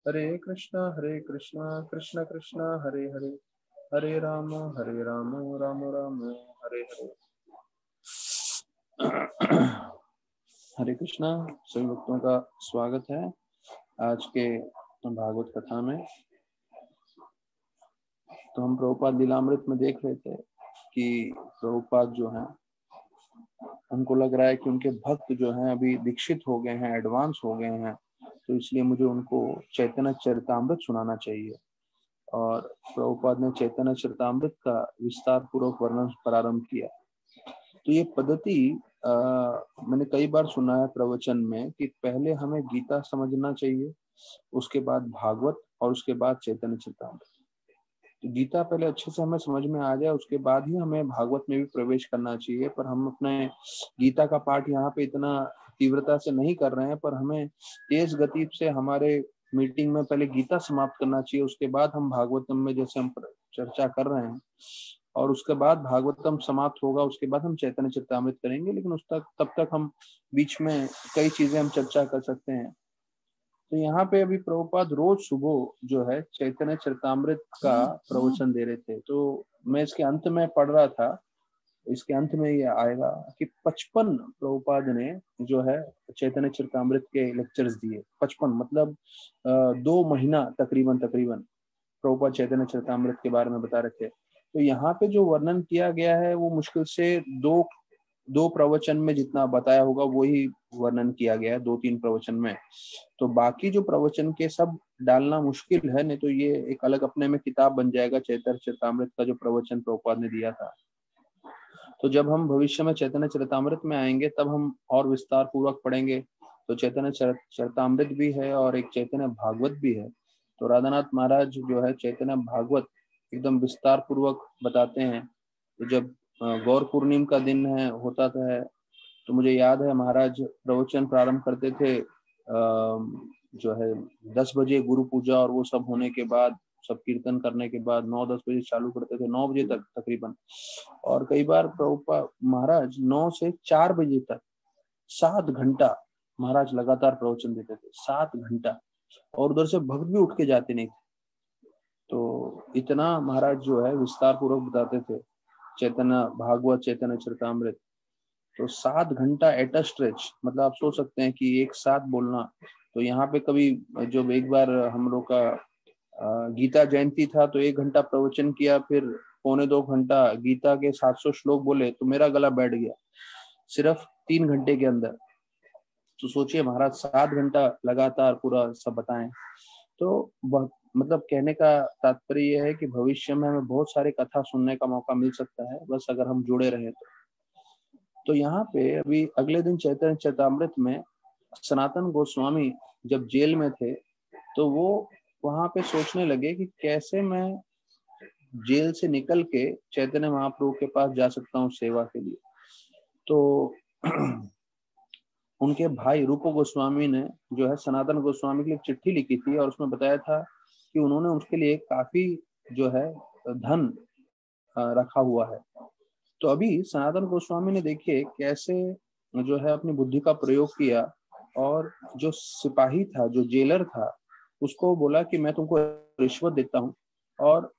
हरे कृष्णा कृष्ण कृष्ण हरे हरे, हरे राम राम राम हरे हरे। हरे कृष्णा। सभी भक्तों का स्वागत है आज के भागवत कथा में। तो हम प्रभुपाद लीलामृत में देख रहे थे कि प्रभुपाद जो हैं उनको लग रहा है कि उनके भक्त जो हैं अभी दीक्षित हो गए हैं, एडवांस हो गए हैं, तो इसलिए मुझे उनको चैतन्य चरितामृत सुनाना चाहिए। और प्रभुपाद ने चैतन्य चरितामृत का विस्तार पूर्वक वर्णन प्रारंभ किया। तो ये पद्धति मैंने कई बार सुना है प्रवचन में कि पहले हमें गीता समझना चाहिए, उसके बाद भागवत और उसके बाद चैतन्य चरितामृत। तो गीता पहले अच्छे से हमें समझ में आ जाए, उसके बाद ही हमें भागवत में भी प्रवेश करना चाहिए। पर हम अपने गीता का पाठ यहाँ पे इतना तीव्रता से नहीं कर रहे हैं, पर हमें तेज गति से हमारे मीटिंग में पहले गीता समाप्त करना चाहिए, उसके बाद हम भागवतम में जैसे हम चर्चा कर रहे हैं और उसके बाद भागवतम समाप्त होगा, उसके बाद हम चैतन्य चरितामृत करेंगे। लेकिन उस तक तब तक हम बीच में कई चीजें हम चर्चा कर सकते हैं। तो यहाँ पे अभी प्रभुपाद रोज सुबह जो है चैतन्य चरितामृत का प्रवचन दे रहे थे। तो मैं इसके अंत में पढ़ रहा था, इसके अंत में ये आएगा कि 55 प्रभुपाद ने जो है चैतन्य चरितामृत के लेक्चर्स दिए। 55 मतलब 2 महीना तकरीबन प्रभुपाद चैतन्य चरितामृत के बारे में बता रहे थे। तो यहाँ पे जो वर्णन किया गया है वो मुश्किल से दो प्रवचन में जितना बताया होगा वही वर्णन किया गया है, 2-3 प्रवचन में। तो बाकी जो प्रवचन के सब डालना मुश्किल है, नहीं तो ये एक अलग अपने में किताब बन जाएगा चैतन्य चरितामृत का जो प्रवचन प्रभुपाद ने दिया था। तो जब हम भविष्य में चैतन्य चरितामृत में आएंगे तब हम और विस्तार पूर्वक पढ़ेंगे। तो चैतन्य चरितामृत भी है और एक चैतन्य भागवत भी है। तो राधानाथ महाराज जो है चैतन्य भागवत एकदम विस्तार पूर्वक बताते हैं। तो जब गौर पूर्णिमा का दिन होता था, तो मुझे याद है महाराज प्रवचन प्रारंभ करते थे जो है 10 बजे गुरु पूजा और वो सब होने के बाद, सब कीर्तन करने के बाद 9-10 बजे चालू करते थे, 9 बजे तक तकरीबन। और कई बार प्रभुपाद महाराज 9 से 4 बजे तक 7 घंटा महाराज लगातार प्रवचन देते थे, 7 घंटा। और उधर से भक्त भी उठ के जाते नहीं थे। तो इतना महाराज जो है विस्तार पूर्वक बताते थे चैतन्य भागवत चैतन्य चरितामृत। तो 7 घंटा एट अ स्ट्रेच, मतलब आप सोच सकते हैं कि एक साथ बोलना। तो यहाँ पे कभी जब एक बार हम लोग का गीता जयंती था तो 1 घंटा प्रवचन किया, फिर 1.25-2 घंटा गीता के 700 श्लोक बोले, तो मेरा गला बैठ गया सिर्फ 3 घंटे के अंदर। तो सोचिए महाराज 7 घंटा लगातार पूरा सब बताएं। तो मतलब कहने का तात्पर्य यह है कि भविष्य में हमें बहुत सारे कथा सुनने का मौका मिल सकता है, बस अगर हम जुड़े रहे तो यहाँ पे अभी अगले दिन चैतन्य चरितामृत में सनातन गोस्वामी जब जेल में थे तो वो वहां पे सोचने लगे कि कैसे मैं जेल से निकल के चैतन्य महाप्रभु के पास जा सकता हूँ सेवा के लिए। तो उनके भाई रूप गोस्वामी ने जो है सनातन गोस्वामी के लिए चिट्ठी लिखी थी और उसमें बताया था कि उन्होंने उसके लिए काफी जो है धन रखा हुआ है। तो अभी सनातन गोस्वामी ने देखिए कैसे जो है अपनी बुद्धि का प्रयोग किया और जो सिपाही था, जो जेलर था, उसको बोला कि मैं तुमको रिश्वत देता हूँ। और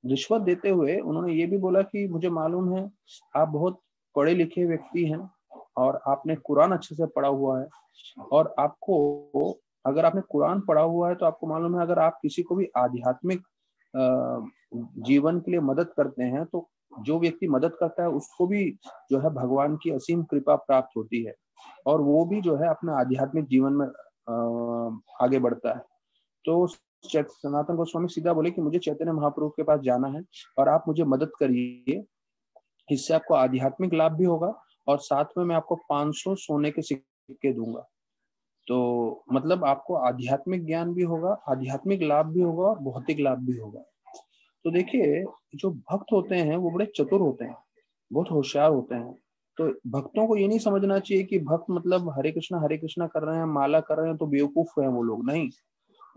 रिश्वत देते हुए उन्होंने ये भी बोला कि मुझे मालूम है आप बहुत पढ़े लिखे व्यक्ति हैं और आपने कुरान अच्छे से पढ़ा हुआ है, और आपको अगर आपने कुरान पढ़ा हुआ है तो आपको मालूम है अगर आप किसी को भी आध्यात्मिक जीवन के लिए मदद करते हैं तो जो व्यक्ति मदद करता है उसको भी जो है भगवान की असीम कृपा प्राप्त होती है और वो भी जो है अपने आध्यात्मिक जीवन में आगे बढ़ता है। तो सनातन गोस्वामी सीधा बोले कि मुझे चैतन्य महाप्रभु के पास जाना है और आप मुझे मदद करिए, इससे आपको आध्यात्मिक लाभ भी होगा और साथ में मैं आपको 500 सोने के सिक्के दूंगा। तो मतलब आपको आध्यात्मिक ज्ञान भी होगा, आध्यात्मिक लाभ भी होगा और भौतिक लाभ भी होगा। तो देखिए जो भक्त होते हैं वो बड़े चतुर होते हैं, बहुत होशियार होते हैं। तो भक्तों को ये नहीं समझना चाहिए कि भक्त मतलब हरे कृष्णा कर रहे हैं, माला कर रहे हैं तो बेवकूफ हैं वो लोग, नहीं।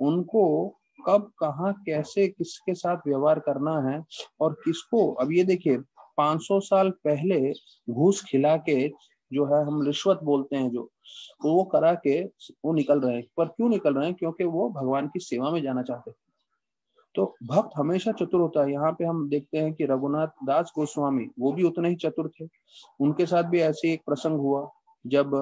उनको कब कहाँ कैसे किसके साथ व्यवहार करना है और किसको, अब ये देखिए 500 साल पहले घूस खिला के जो है हम रिश्वत बोलते हैं जो, वो करा के वो निकल रहे हैं। पर क्यों निकल रहे हैं? क्योंकि वो भगवान की सेवा में जाना चाहते हैं। तो भक्त हमेशा चतुर होता है। यहाँ पे हम देखते हैं कि रघुनाथ दास गोस्वामी वो भी उतने ही चतुर थे। उनके साथ भी ऐसे एक प्रसंग हुआ, जब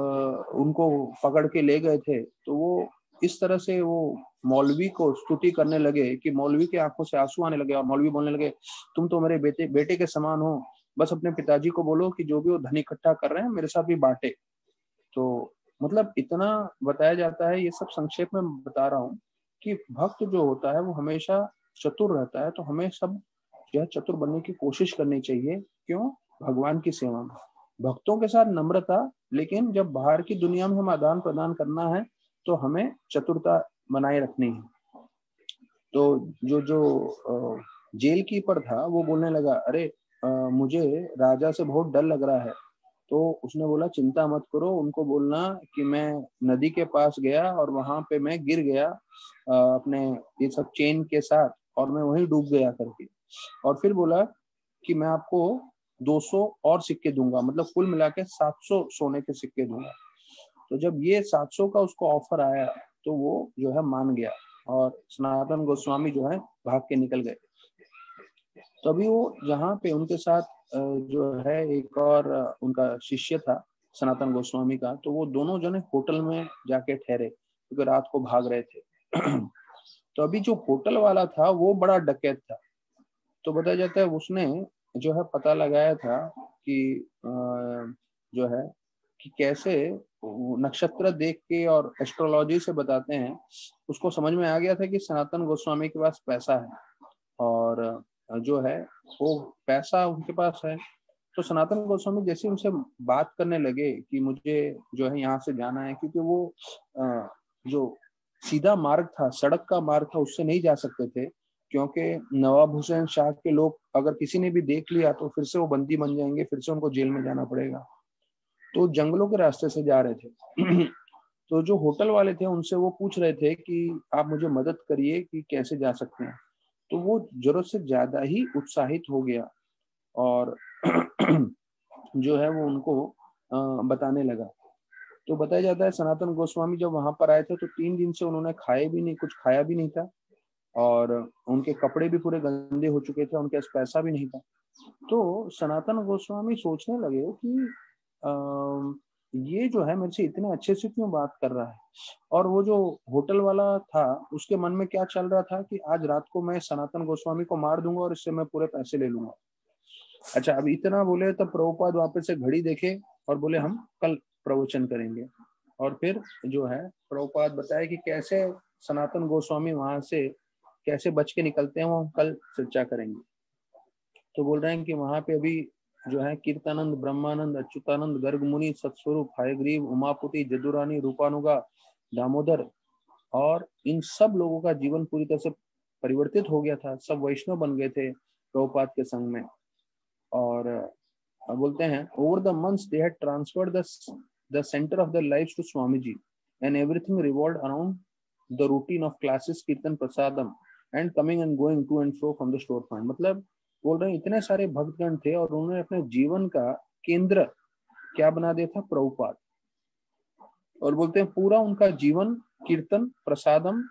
उनको पकड़ के ले गए थे, तो वो इस तरह से वो मौलवी को स्तुति करने लगे कि मौलवी के आंखों से आंसू आने लगे, और मौलवी बोलने लगे, तुम तो मेरे बेटे बेटे के समान हो, बस अपने पिताजी को बोलो कि जो भी वो धन इकट्ठा कर रहे हैं मेरे साथ भी बांटे। तो मतलब इतना बताया जाता है, ये सब संक्षेप में बता रहा हूँ कि भक्त जो होता है वो हमेशा चतुर रहता है। तो हमें सब यह चतुर बनने की कोशिश करनी चाहिए। क्यों? भगवान की सेवा में भक्तों के साथ नम्रता, लेकिन जब बाहर की दुनिया में हम आदान प्रदान करना है तो हमें चतुरता बनाए रखनी है। तो जो जो जेल कीपर था वो बोलने लगा, अरे मुझे राजा से बहुत डर लग रहा है। तो उसने बोला, चिंता मत करो, उनको बोलना कि मैं नदी के पास गया और वहां पे मैं गिर गया अपने ये सब चेन के साथ, और मैं वहीं डूब गया करके। और फिर बोला कि मैं आपको 200 और सिक्के दूंगा, मतलब कुल मिला के 700 सोने के सिक्के दूंगा। तो जब ये 700 का उसको ऑफर आया तो वो जो है मान गया, और सनातन गोस्वामी जो है भाग के निकल गए। तभी वो जहाँ पे उनके साथ जो है एक और उनका शिष्य था सनातन गोस्वामी का, तो वो दोनों जने होटल में जाके ठहरे क्योंकि रात को भाग रहे थे। तो अभी जो होटल वाला था वो बड़ा डकैत था। तो बताया जाता है उसने जो है पता लगाया था कि जो है कि कैसे वो नक्षत्र देख के और एस्ट्रोलॉजी से बताते हैं, उसको समझ में आ गया था कि सनातन गोस्वामी के पास पैसा है, और जो है वो पैसा उनके पास है। तो सनातन गोस्वामी जैसे उनसे बात करने लगे कि मुझे जो है यहाँ से जाना है, क्योंकि वो जो सीधा मार्ग था, सड़क का मार्ग था, उससे नहीं जा सकते थे, क्योंकि नवाब हुसैन शाह के लोग अगर किसी ने भी देख लिया तो फिर से वो बंदी बन जाएंगे, फिर से उनको जेल में जाना पड़ेगा। तो जंगलों के रास्ते से जा रहे थे। तो जो होटल वाले थे उनसे वो पूछ रहे थे कि आप मुझे मदद करिए कि कैसे जा सकते हैं। तो वो जरूरत से ज्यादा ही उत्साहित हो गया, और जो है वो उनको बताने लगा। तो बताया जाता है सनातन गोस्वामी जब वहां पर आए थे तो 3 दिन से उन्होंने खाए भी नहीं, कुछ खाया भी नहीं था, और उनके कपड़े भी पूरे गंदे हो चुके थे, उनके पास पैसा भी नहीं था। तो सनातन गोस्वामी सोचने लगे कि ये जो है मेरे से इतने अच्छे से क्यों बात कर रहा है। और वो जो होटल वाला था उसके मन में क्या चल रहा था कि आज रात को मैं सनातन गोस्वामी को मार दूंगा और इससे मैं पूरे पैसे ले लूंगा। अच्छा, अब इतना बोले तब प्रभुपाद वापस से घड़ी देखे और बोले हम कल प्रवचन करेंगे। और फिर जो है प्रभुपाद बताए कि कैसे सनातन गोस्वामी वहां से कैसे बच के निकलते हैं, वो हम कल चर्चा करेंगे। तो बोल रहे हैं कि वहां पे अभी जो है कीर्तानंद, ब्रह्मानंद, अच्युतानंद, गर्ग मुनि, सत्स्वरूप, हयग्रीव, उमापुति, जदुरानी, रूपानुगा, दामोदर, और इन सब लोगों का जीवन पूरी तरह से परिवर्तित हो गया था। सब वैष्णव बन गए थे प्रभुपाद के संग में। और बोलते हैं over the months they had transferred the centre of the life to Swami ji, and everything revolved around the routine of classes, kirtan, prasadam, and coming and going to and fro from the store point. मतलब बोल रहे हैं इतने सारे भक्तगण थे और उन्होंने अपने जीवन का केंद्र क्या बना दिया था? प्रभुपाद। और बोलते हैं पूरा उनका जीवन कीर्तन, प्रसादम,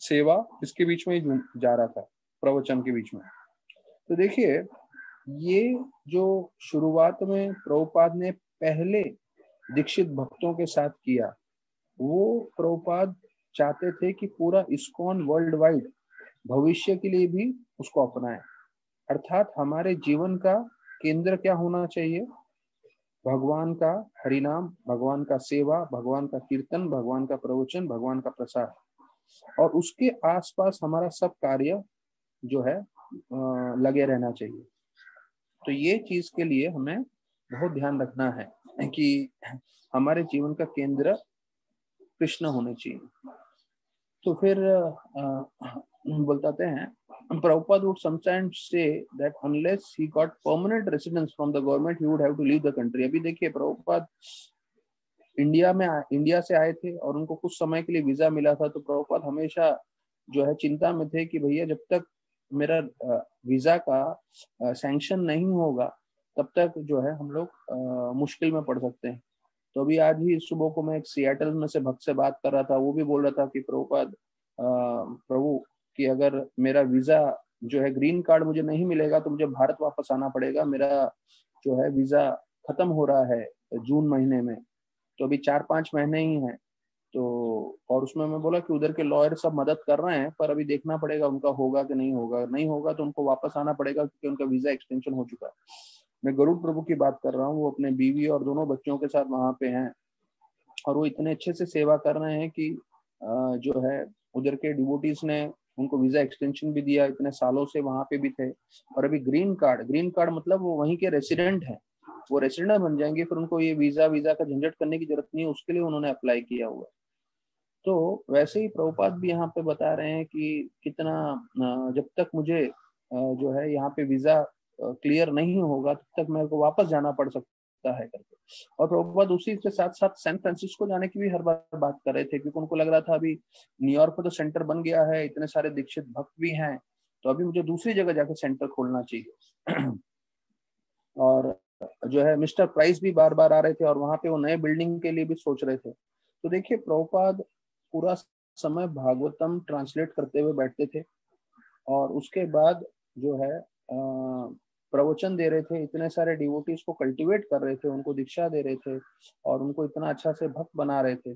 सेवा, इसके बीच में ही जा रहा था, प्रवचन के बीच में। तो देखिए ये जो शुरुआत में प्रभुपाद ने पहले दीक्षित भक्तों के साथ किया, वो प्रभुपाद चाहते थे कि पूरा इस्कॉन वर्ल्ड वाइड भविष्य के लिए भी उसको अपनाए। अर्थात हमारे जीवन का केंद्र क्या होना चाहिए? भगवान का हरिनाम, भगवान का सेवा, भगवान का कीर्तन, भगवान का प्रवचन, भगवान का प्रसाद, और उसके आसपास हमारा सब कार्य जो है लगे रहना चाहिए। तो ये चीज के लिए हमें बहुत ध्यान रखना है कि हमारे जीवन का केंद्र कृष्ण होने चाहिए। तो फिर बताते हैं Prabhupada would sometimes say that unless he got permanent residence from the government, he would have to leave the country. अभी देखिए प्रभुपाद इंडिया से आए थे और उनको कुछ समय के लिए वीजा मिला था, तो प्रभुपाद हमेशा जो है चिंता में थे कि भैया जब तक मेरा वीजा का सैंक्शन नहीं होगा तब तक जो है हम लोग मुश्किल में पड़ सकते हैं। तो अभी आज ही सुबह को मैं एक सियाटल में से भक्त से बात कर रहा था, वो भी बोल रहा था कि प्रभुपाद प्रभु कि अगर मेरा वीजा जो है ग्रीन कार्ड मुझे नहीं मिलेगा तो मुझे भारत वापस आना पड़ेगा, मेरा जो है वीजा खत्म हो रहा है जून महीने में, तो अभी 4-5 महीने ही हैं। तो और उसमें मैं बोला कि उधर के लॉयर सब मदद कर रहे हैं, पर अभी देखना पड़ेगा उनका होगा कि नहीं होगा, नहीं होगा तो उनको वापस आना पड़ेगा क्योंकि उनका वीजा एक्सटेंशन हो चुका है। मैं गरुड़ प्रभु की बात कर रहा हूँ, वो अपने बीवी और दोनों बच्चों के साथ वहां पे हैं और वो इतने अच्छे से सेवा कर रहे हैं कि जो है उधर के डिवोटीज ने उनको वीजा एक्सटेंशन भी दिया, इतने सालों से वहां पे भी थे। और अभी ग्रीन कार्ड मतलब वो वहीं के रेसिडेंट हैं, वो रेसिडेंट बन जाएंगे, फिर उनको ये वीजा वीजा का झंझट करने की जरूरत नहीं है, उसके लिए उन्होंने अप्लाई किया हुआ है। तो वैसे ही प्रभुपाद भी यहाँ पे बता रहे हैं कि कितना जब तक मुझे जो है यहाँ पे वीजा क्लियर नहीं होगा तब तक मेरे को वापस जाना पड़ सकता है करके। और प्रभुपाद उसी के साथ साथ सैन फ्रांसिस्को जाने की भी हर बार बात कर रहे थे, क्योंकि उनको लग रहा था अभी न्यूयॉर्क में तो सेंटर बन गया है, इतने सारे दीक्षित भक्त भी हैं, तो अभी मुझे दूसरी जगह जाकर सेंटर खोलना चाहिए। और जो है मिस्टर प्राइस भी बार बार आ रहे थे और वहां पे वो नए बिल्डिंग के लिए भी सोच रहे थे। तो देखिए प्रभुपाद पूरा समय भागवतम ट्रांसलेट करते हुए बैठते थे और उसके बाद जो है प्रवचन दे रहे थे, इतने सारे डिवोटीज को कल्टीवेट कर रहे थे, उनको दीक्षा दे रहे थे और उनको इतना अच्छा से भक्त बना रहे थे।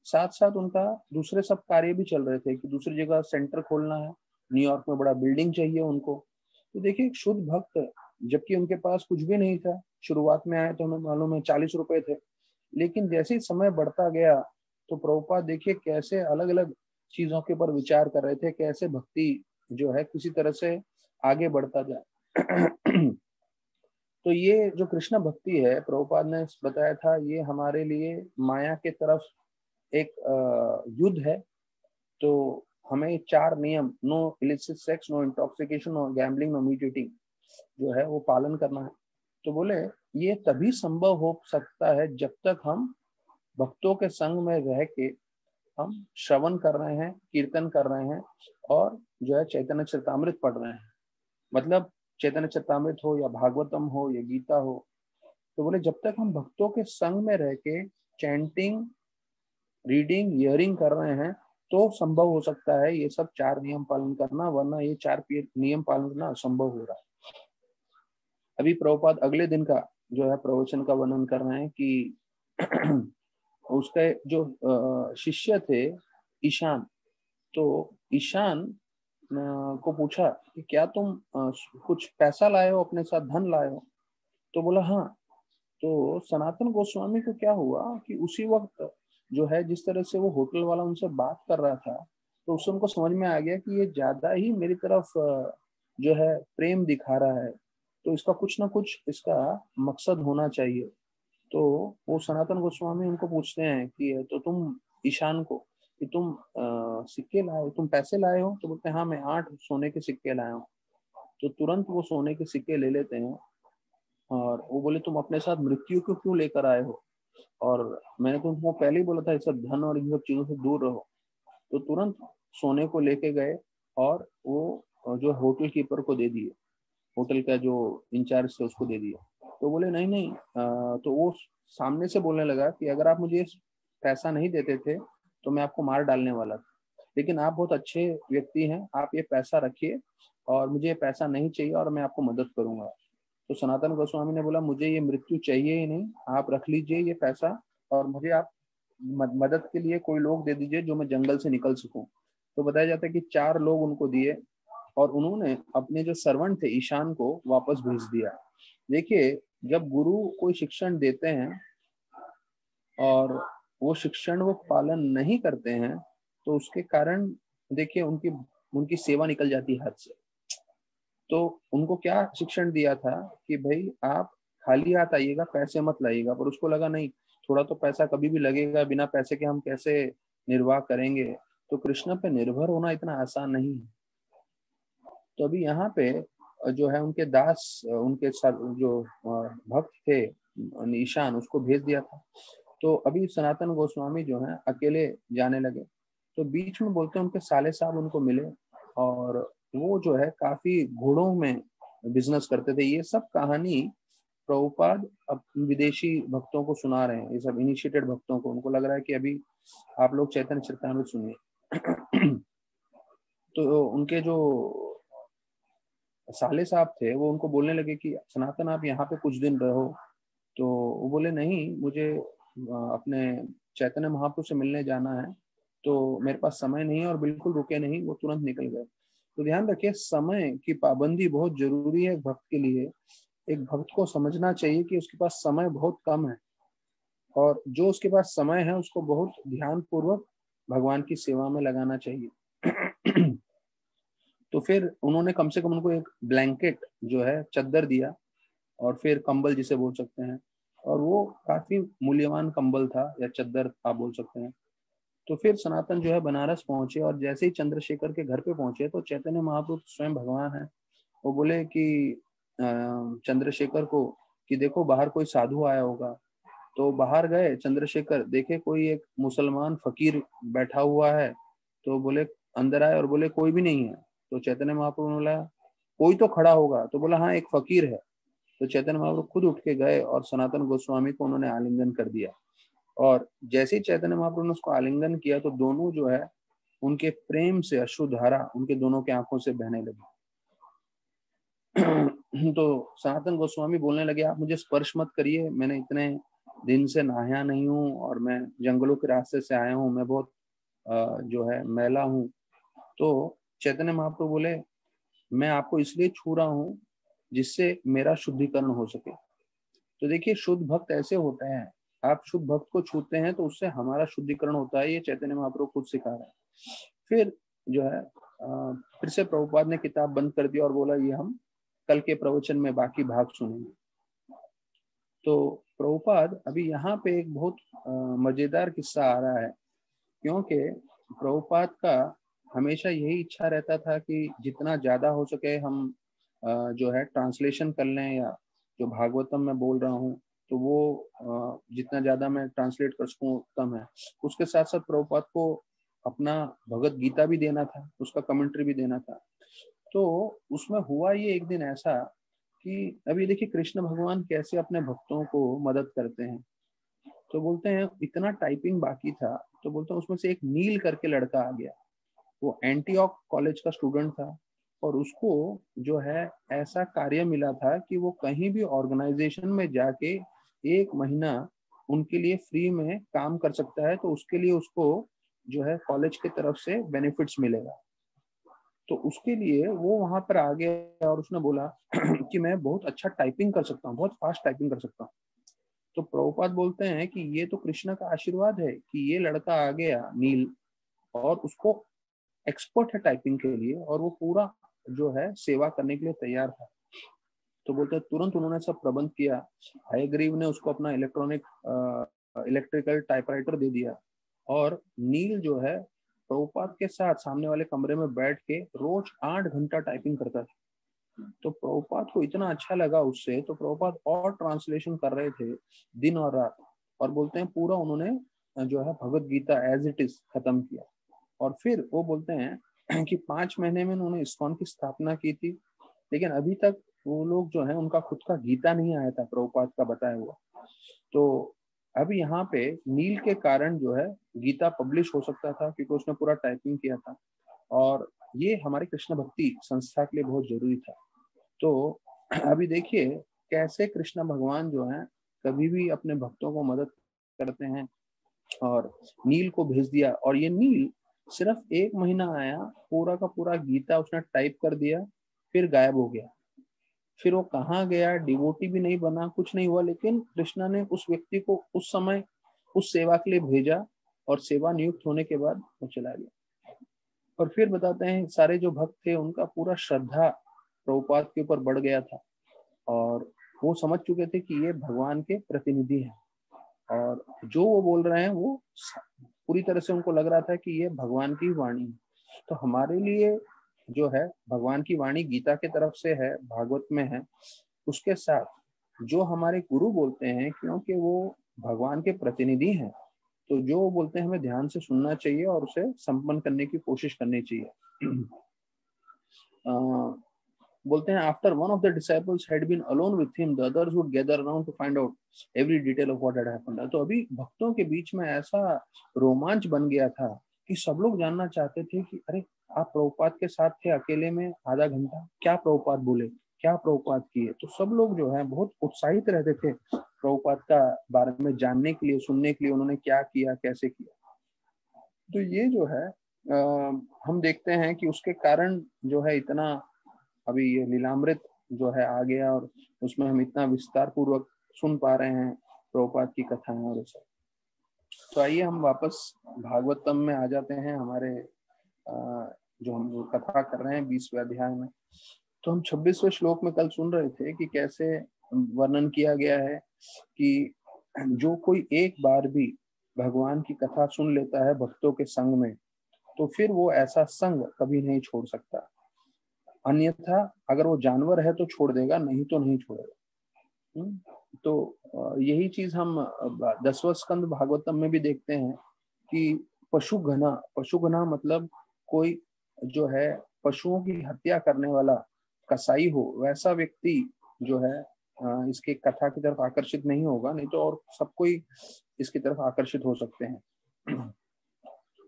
साथ साथ उनका दूसरे सब कार्य भी चल रहे थे कि दूसरी जगह सेंटर खोलना है, न्यूयॉर्क में बड़ा बिल्डिंग चाहिए उनको। तो देखिए एक शुद्ध भक्त, जबकि उनके पास कुछ भी नहीं था, शुरुआत में आए तो हमें मालूम है 40 रुपए थे, लेकिन जैसे ही समय बढ़ता गया तो प्रभुपाद देखिए कैसे अलग अलग चीजों के ऊपर विचार कर रहे थे, कैसे भक्ति जो है किसी तरह से आगे बढ़ता जाए। तो ये जो कृष्ण भक्ति है प्रभुपाद ने बताया था, ये हमारे लिए माया के तरफ एक युद्ध है। तो हमें 4 नियम, no illicit sex, no intoxication, no gambling, no meat eating, जो है वो पालन करना है। तो बोले ये तभी संभव हो सकता है जब तक हम भक्तों के संग में रह के हम श्रवण कर रहे हैं, कीर्तन कर रहे हैं और जो है चैतन्य चरितामृत पढ़ रहे हैं। मतलब चैतन्य चरितामृत हो या भागवतम हो या गीता हो, तो बोले जब तक हम भक्तों के संग में रह के चैंटिंग, रीडिंग, हियरिंग कर रहे हैं तो संभव हो सकता है ये सब 4 नियम पालन करना, वरना ये 4 नियम पालन करना असंभव हो रहा है। अभी प्रभुपाद अगले दिन का जो है प्रवचन का वर्णन कर रहे हैं कि उसके जो शिष्य थे ईशान, तो ईशान को पूछा कि क्या तुम कुछ पैसा लाए हो, अपने साथ धन लाए हो? तो बोला हाँ। तो सनातन गोस्वामी को क्या हुआ कि उसी वक्त जो है जिस तरह से वो होटल वाला उनसे बात कर रहा था, तो उससे उनको समझ में आ गया कि ये ज्यादा ही मेरी तरफ जो है प्रेम दिखा रहा है, तो इसका कुछ ना कुछ इसका मकसद होना चाहिए। तो वो सनातन गोस्वामी उनको पूछते हैं कि तो तुम ईशान को कि तुम सिक्के लाए हो, तुम पैसे लाए हो? तो बोलते हैं हाँ मैं 8 सोने के सिक्के लाया हूँ। तो तुरंत वो सोने के सिक्के ले लेते हैं और वो बोले तुम अपने साथ मृत्यु को क्यों लेकर आए हो? और मैंने तुमको पहले ही बोला था ये सब धन और इन सब चीजों से दूर रहो। तो तुरंत सोने को लेके गए और वो जो होटल कीपर को दे दिए, होटल का जो इंचार्ज थे उसको दे दिया। तो बोले नहीं नहीं, तो वो सामने से बोलने लगा कि अगर आप मुझे पैसा नहीं देते थे तो मैं आपको मार डालने वाला था, लेकिन आप बहुत अच्छे व्यक्ति हैं, आप ये पैसा रखिए और मुझे ये पैसा नहीं चाहिए और मैं आपको मदद करूंगा। तो सनातन गोस्वामी ने बोला मुझे ये मृत्यु चाहिए ही नहीं, आप रख लीजिए ये पैसा और मुझे आप मदद के लिए कोई लोग दे दीजिए जो मैं जंगल से निकल सकूं। तो बताया जाता है कि 4 लोग उनको दिए और उन्होंने अपने जो सर्वेंट थे ईशान को वापस भेज दिया। देखिए जब गुरु कोई शिक्षण देते हैं और वो शिक्षण वो पालन नहीं करते हैं तो उसके कारण देखिए उनकी उनकी सेवा निकल जाती है हाथ से। तो उनको क्या शिक्षण दिया था कि भाई आप खाली हाथ आइएगा, पैसे मत लाइएगा, पर उसको लगा नहीं थोड़ा तो पैसा कभी भी लगेगा, बिना पैसे के हम कैसे निर्वाह करेंगे। तो कृष्ण पे निर्भर होना इतना आसान नहीं है। तो अभी यहाँ पे जो है उनके दास, उनके जो भक्त थे ईशान, उसको भेज दिया था। तो अभी सनातन गोस्वामी जो है अकेले जाने लगे, तो बीच में बोलते हैं उनके साले साहब उनको मिले और वो जो है काफी घोड़ों में बिजनेस करते थे। ये सब कहानी प्रभुपाद अब विदेशी भक्तों को सुना रहे हैं, ये सब इनिशिएटेड भक्तों को, उनको लग रहा है कि अभी आप लोग चैतन्य चरितामृत सुनिए। तो उनके जो साले साहब थे वो उनको बोलने लगे कि सनातन आप यहाँ पे कुछ दिन रहो। तो वो बोले नहीं, मुझे अपने चैतन्य महाप्रभु से मिलने जाना है, तो मेरे पास समय नहीं है, और बिल्कुल रुके नहीं, वो तुरंत निकल गए। तो ध्यान रखिए, समय की पाबंदी बहुत जरूरी है एक भक्त के लिए। एक भक्त को समझना चाहिए कि उसके पास समय बहुत कम है, और जो उसके पास समय है उसको बहुत ध्यान पूर्वक भगवान की सेवा में लगाना चाहिए। तो फिर उन्होंने कम से कम उनको एक ब्लैंकेट जो है, चद्दर दिया, और फिर कंबल जिसे बोल सकते हैं, और वो काफी मूल्यवान कंबल था या चद्दर आप बोल सकते हैं। तो फिर सनातन जो है बनारस पहुंचे, और जैसे ही चंद्रशेखर के घर पे पहुंचे तो चैतन्य महाप्रभु स्वयं भगवान है, वो बोले कि चंद्रशेखर को कि देखो बाहर कोई साधु आया होगा। तो बाहर गए चंद्रशेखर, देखे कोई एक मुसलमान फकीर बैठा हुआ है। तो बोले, अंदर आए और बोले कोई भी नहीं है। तो चैतन्य महाप्रभु ने बोला कोई तो खड़ा होगा। तो बोला हाँ, एक फकीर है। तो चैतन्य महाप्रभु खुद उठ के गए और सनातन गोस्वामी को उन्होंने आलिंगन कर दिया। और जैसे ही चैतन्य महाप्रभु ने उसको आलिंगन किया तो दोनों जो है उनके प्रेम से अश्रुधारा उनके दोनों के आंखों से बहने लगी। तो सनातन गोस्वामी बोलने लगे, आप मुझे स्पर्श मत करिए, मैंने इतने दिन से नहाया नहीं हूँ, और मैं जंगलों के रास्ते से आया हूँ, मैं बहुत जो है मैला हूँ। तो चैतन्य महाप्रभु बोले, मैं आपको इसलिए छू रहा हूँ जिससे मेरा शुद्धिकरण हो सके। तो देखिए, शुद्ध भक्त ऐसे होते हैं, आप शुद्ध भक्त को छूते हैं तो उससे हमारा शुद्धिकरण होता है, ये चैतन्य महाप्रभु खुद सिखा रहे हैं। फिर जो है फिर से प्रभुपाद ने किताब बंद कर दिया और बोला ये हम कल के प्रवचन में बाकी भाग सुनेंगे। तो प्रभुपाद अभी यहाँ पे एक बहुत मजेदार किस्सा आ रहा है, क्योंकि प्रभुपाद का हमेशा यही इच्छा रहता था कि जितना ज्यादा हो सके हम जो है ट्रांसलेशन कर लें, या जो भागवतम में बोल रहा हूँ तो वो जितना ज्यादा मैं ट्रांसलेट कर सकूँ उत्तम है। उसके साथ साथ प्रभुपाद को अपना भगवत गीता भी देना था, उसका कमेंट्री भी देना था। तो उसमें हुआ ये एक दिन ऐसा कि अभी देखिए कृष्ण भगवान कैसे अपने भक्तों को मदद करते हैं। तो बोलते हैं इतना टाइपिंग बाकी था, तो बोलते हैं उसमें से एक नील करके लड़का आ गया। वो एंटीऑक कॉलेज का स्टूडेंट था, और उसको जो है ऐसा कार्य मिला था कि वो कहीं भी ऑर्गेनाइजेशन में जाके 1 महीना उनके लिए फ्री में काम कर सकता है। तो उसके लिए उसको जो है कॉलेज की तरफ से बेनिफिट्स मिलेगा। तो उसके लिए वो वहां पर आ गया और उसने बोला कि मैं बहुत अच्छा टाइपिंग कर सकता हूँ, बहुत फास्ट टाइपिंग कर सकता हूँ। तो प्रभुपाद बोलते हैं कि ये तो कृष्ण का आशीर्वाद है कि ये लड़का आ गया नील, और उसको एक्सपर्ट है टाइपिंग के लिए, और वो पूरा जो है सेवा करने के लिए तैयार था। तो बोलते हैं तुरंत उन्होंने सब प्रबंध किया। हयग्रीव ने उसको अपना इलेक्ट्रिकल टाइपराइटर दे दिया, और नील जो है प्रभुपाद के साथ सामने वाले कमरे में बैठ के रोज 8 घंटा टाइपिंग करता था। तो प्रभुपाद को इतना अच्छा लगा उससे, तो प्रभुपाद और ट्रांसलेशन कर रहे थे दिन और रात, और बोलते हैं पूरा उन्होंने जो है Bhagavad Gita as it is खत्म किया। और फिर वो बोलते हैं कि 5 महीने में उन्होंने इस्कॉन की स्थापना की थी, लेकिन अभी तक वो लोग जो है उनका खुद का गीता नहीं आया था प्रभुपाद का बताया हुआ। तो अभी यहाँ पे नील के कारण जो है गीता पब्लिश हो सकता था, क्योंकि उसने पूरा टाइपिंग किया था, और ये हमारे कृष्ण भक्ति संस्था के लिए बहुत जरूरी था। तो अभी देखिए कैसे कृष्ण भगवान जो है कभी भी अपने भक्तों को मदद करते हैं, और नील को भेज दिया, और ये नील सिर्फ 1 महीना आया, पूरा का पूरा गीता उसने टाइप कर दिया, फिर गायब हो गया। फिर वो कहाँ गया, डिवोटी भी नहीं बना, कुछ नहीं हुआ, लेकिन कृष्णा ने उस व्यक्ति को उस समय उस सेवा के लिए भेजा, और सेवा नियुक्त होने के बाद वो चला गया। और फिर बताते हैं सारे जो भक्त थे उनका पूरा श्रद्धा प्रभुपाद के ऊपर बढ़ गया था, और वो समझ चुके थे कि ये भगवान के प्रतिनिधि हैं, और जो वो बोल रहे हैं वो पूरी तरह से उनको लग रहा था कि ये भगवान की वाणी है। तो हमारे लिए जो है भगवान की वाणी गीता के तरफ से है, भागवत में है, उसके साथ जो हमारे गुरु बोलते हैं, क्योंकि वो भगवान के प्रतिनिधि हैं, तो जो वो बोलते हैं हमें ध्यान से सुनना चाहिए और उसे संपन्न करने की कोशिश करनी चाहिए। बोलते हैं after one of the disciples had been alone with him the others would gather around to find out every detail of what had happened. तो अभी भक्तों के बीच में ऐसा रोमांच बन गया था कि सब लोग जानना चाहते थे कि अरे आप प्रभुपाद के साथ थे अकेले में आधा घंटा, क्या प्रभुपाद बोले, क्या प्रभुपाद किए। तो सब लोग जो है बहुत उत्साहित रहते थे प्रभुपाद का बारे में जानने के लिए, सुनने के लिए, उन्होंने क्या किया, कैसे किया। तो ये जो है हम देखते हैं कि उसके कारण जो है इतना अभी ये लीलामृत जो है आ गया और उसमें हम इतना विस्तार पूर्वक सुन पा रहे हैं प्रभुपाद की कथाएं और ऐसा। तो आइए हम वापस भागवतम में आ जाते हैं, हमारे जो हम कथा कर रहे हैं 20वें अध्याय में। तो हम 26वें श्लोक में कल सुन रहे थे कि कैसे वर्णन किया गया है कि जो कोई एक बार भी भगवान की कथा सुन लेता है भक्तों के संग में, तो फिर वो ऐसा संग कभी नहीं छोड़ सकता। अन्यथा अगर वो जानवर है तो छोड़ देगा, नहीं तो नहीं छोड़ेगा। तो यही चीज हम 10वां स्कंद भागवतम में भी देखते हैं कि पशुघना मतलब कोई जो है पशुओं की हत्या करने वाला कसाई हो, वैसा व्यक्ति जो है इसके कथा की तरफ आकर्षित नहीं होगा, नहीं तो और सब कोई इसकी तरफ आकर्षित हो सकते हैं।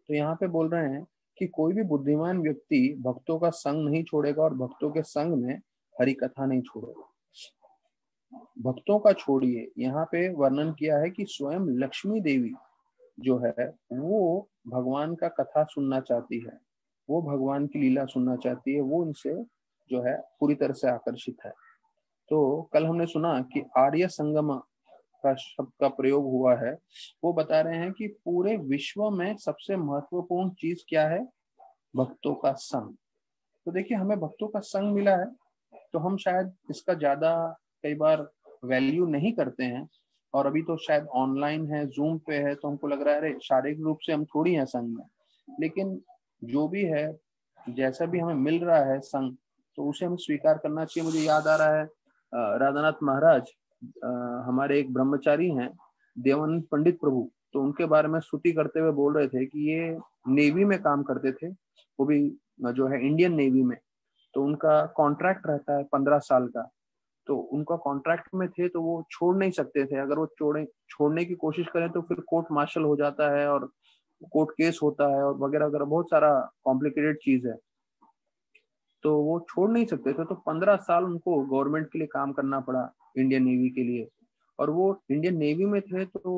तो यहाँ पे बोल रहे हैं कि कोई भी बुद्धिमान व्यक्ति भक्तों का संग नहीं छोड़ेगा और भक्तों के संग में हरि कथा नहीं छोड़ेगा। भक्तों का छोड़िए, यहाँ पे वर्णन किया है कि स्वयं लक्ष्मी देवी जो है वो भगवान का कथा सुनना चाहती है, वो भगवान की लीला सुनना चाहती है, वो इनसे जो है पूरी तरह से आकर्षित है। तो कल हमने सुना कि आर्य संगम का शब्द का प्रयोग हुआ है। वो बता रहे हैं कि पूरे विश्व में सबसे महत्वपूर्ण चीज क्या है, भक्तों का संग। तो देखिए हमें भक्तों का संग मिला है, तो हम शायद इसका ज्यादा कई बार वैल्यू नहीं करते हैं। और अभी तो शायद ऑनलाइन है, जूम पे है, तो हमको लग रहा है अरे शारीरिक रूप से हम थोड़ी हैं संग में। लेकिन जो भी है, जैसा भी हमें मिल रहा है संग, तो उसे हमें स्वीकार करना चाहिए। मुझे याद आ रहा है राधानाथ महाराज हमारे एक ब्रह्मचारी हैं, देवानंद पंडित प्रभु, तो उनके बारे में स्तुति करते हुए बोल रहे थे कि ये नेवी में काम करते थे, वो भी जो है इंडियन नेवी में। तो उनका कॉन्ट्रैक्ट रहता है 15 साल का, तो उनका कॉन्ट्रैक्ट में थे तो वो छोड़ नहीं सकते थे। अगर वो छोड़ने की कोशिश करें तो फिर कोर्ट मार्शल हो जाता है और कोर्ट केस होता है और वगैरह वगैरह, बहुत सारा कॉम्प्लिकेटेड चीज है। तो वो छोड़ नहीं सकते थे, तो 15 साल उनको गवर्नमेंट के लिए काम करना पड़ा, इंडियन नेवी के लिए। और वो इंडियन नेवी में थे तो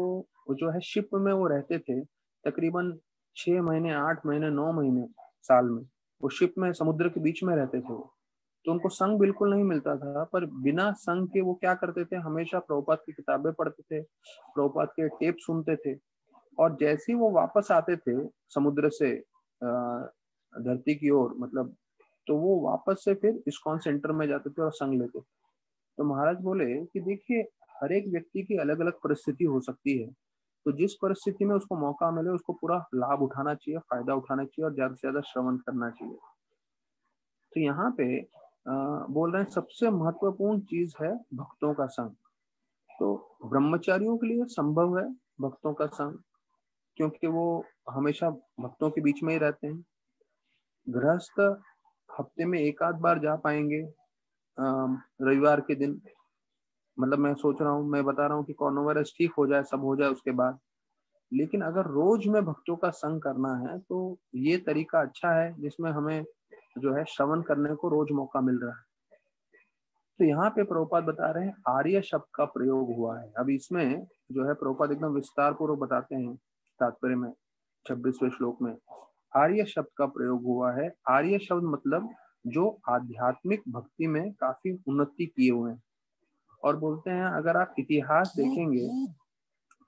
वो जो है शिप में वो रहते थे तकरीबन 6 महीने, 8 महीने, 9 महीने साल में, वो शिप में समुद्र के बीच में रहते थे वो। तो उनको संग बिल्कुल नहीं मिलता था, पर बिना संग के वो क्या करते थे, हमेशा प्रभुपाद की किताबें पढ़ते थे, प्रभुपाद के टेप सुनते थे। और जैसे ही वो वापस आते थे समुद्र से धरती की ओर, मतलब तो वो वापस से फिर इस्कॉन सेंटर में जाते थे और संग लेते थे। तो महाराज बोले कि देखिए हर एक व्यक्ति की अलग अलग परिस्थिति हो सकती है, तो जिस परिस्थिति में उसको मौका मिले उसको पूरा लाभ उठाना चाहिए, फायदा उठाना चाहिए और ज्यादा से ज्यादा श्रवण करना चाहिए। तो यहाँ पे बोल रहे हैं सबसे महत्वपूर्ण चीज है भक्तों का संग। तो ब्रह्मचारियों के लिए संभव है भक्तों का संग, क्योंकि वो हमेशा भक्तों के बीच में ही रहते हैं। गृहस्थ हफ्ते में एक आध बार जा पाएंगे रविवार के दिन, मतलब मैं सोच रहा हूँ, मैं बता रहा हूँ कि कोरोना वायरस ठीक हो जाए, सब हो जाए उसके बाद। लेकिन अगर रोज में भक्तों का संग करना है तो ये तरीका अच्छा है जिसमें हमें जो है श्रवण करने को रोज मौका मिल रहा है। तो यहाँ पे प्रभुपाद बता रहे हैं आर्य शब्द का प्रयोग हुआ है। अब इसमें जो है प्रभुपाद एकदम विस्तार पूर्वक बताते हैं तात्पर्य में 26वें श्लोक में आर्य शब्द का प्रयोग हुआ है। आर्य शब्द मतलब जो आध्यात्मिक भक्ति में काफी उन्नति किए हुए हैं। और बोलते हैं अगर आप इतिहास देखेंगे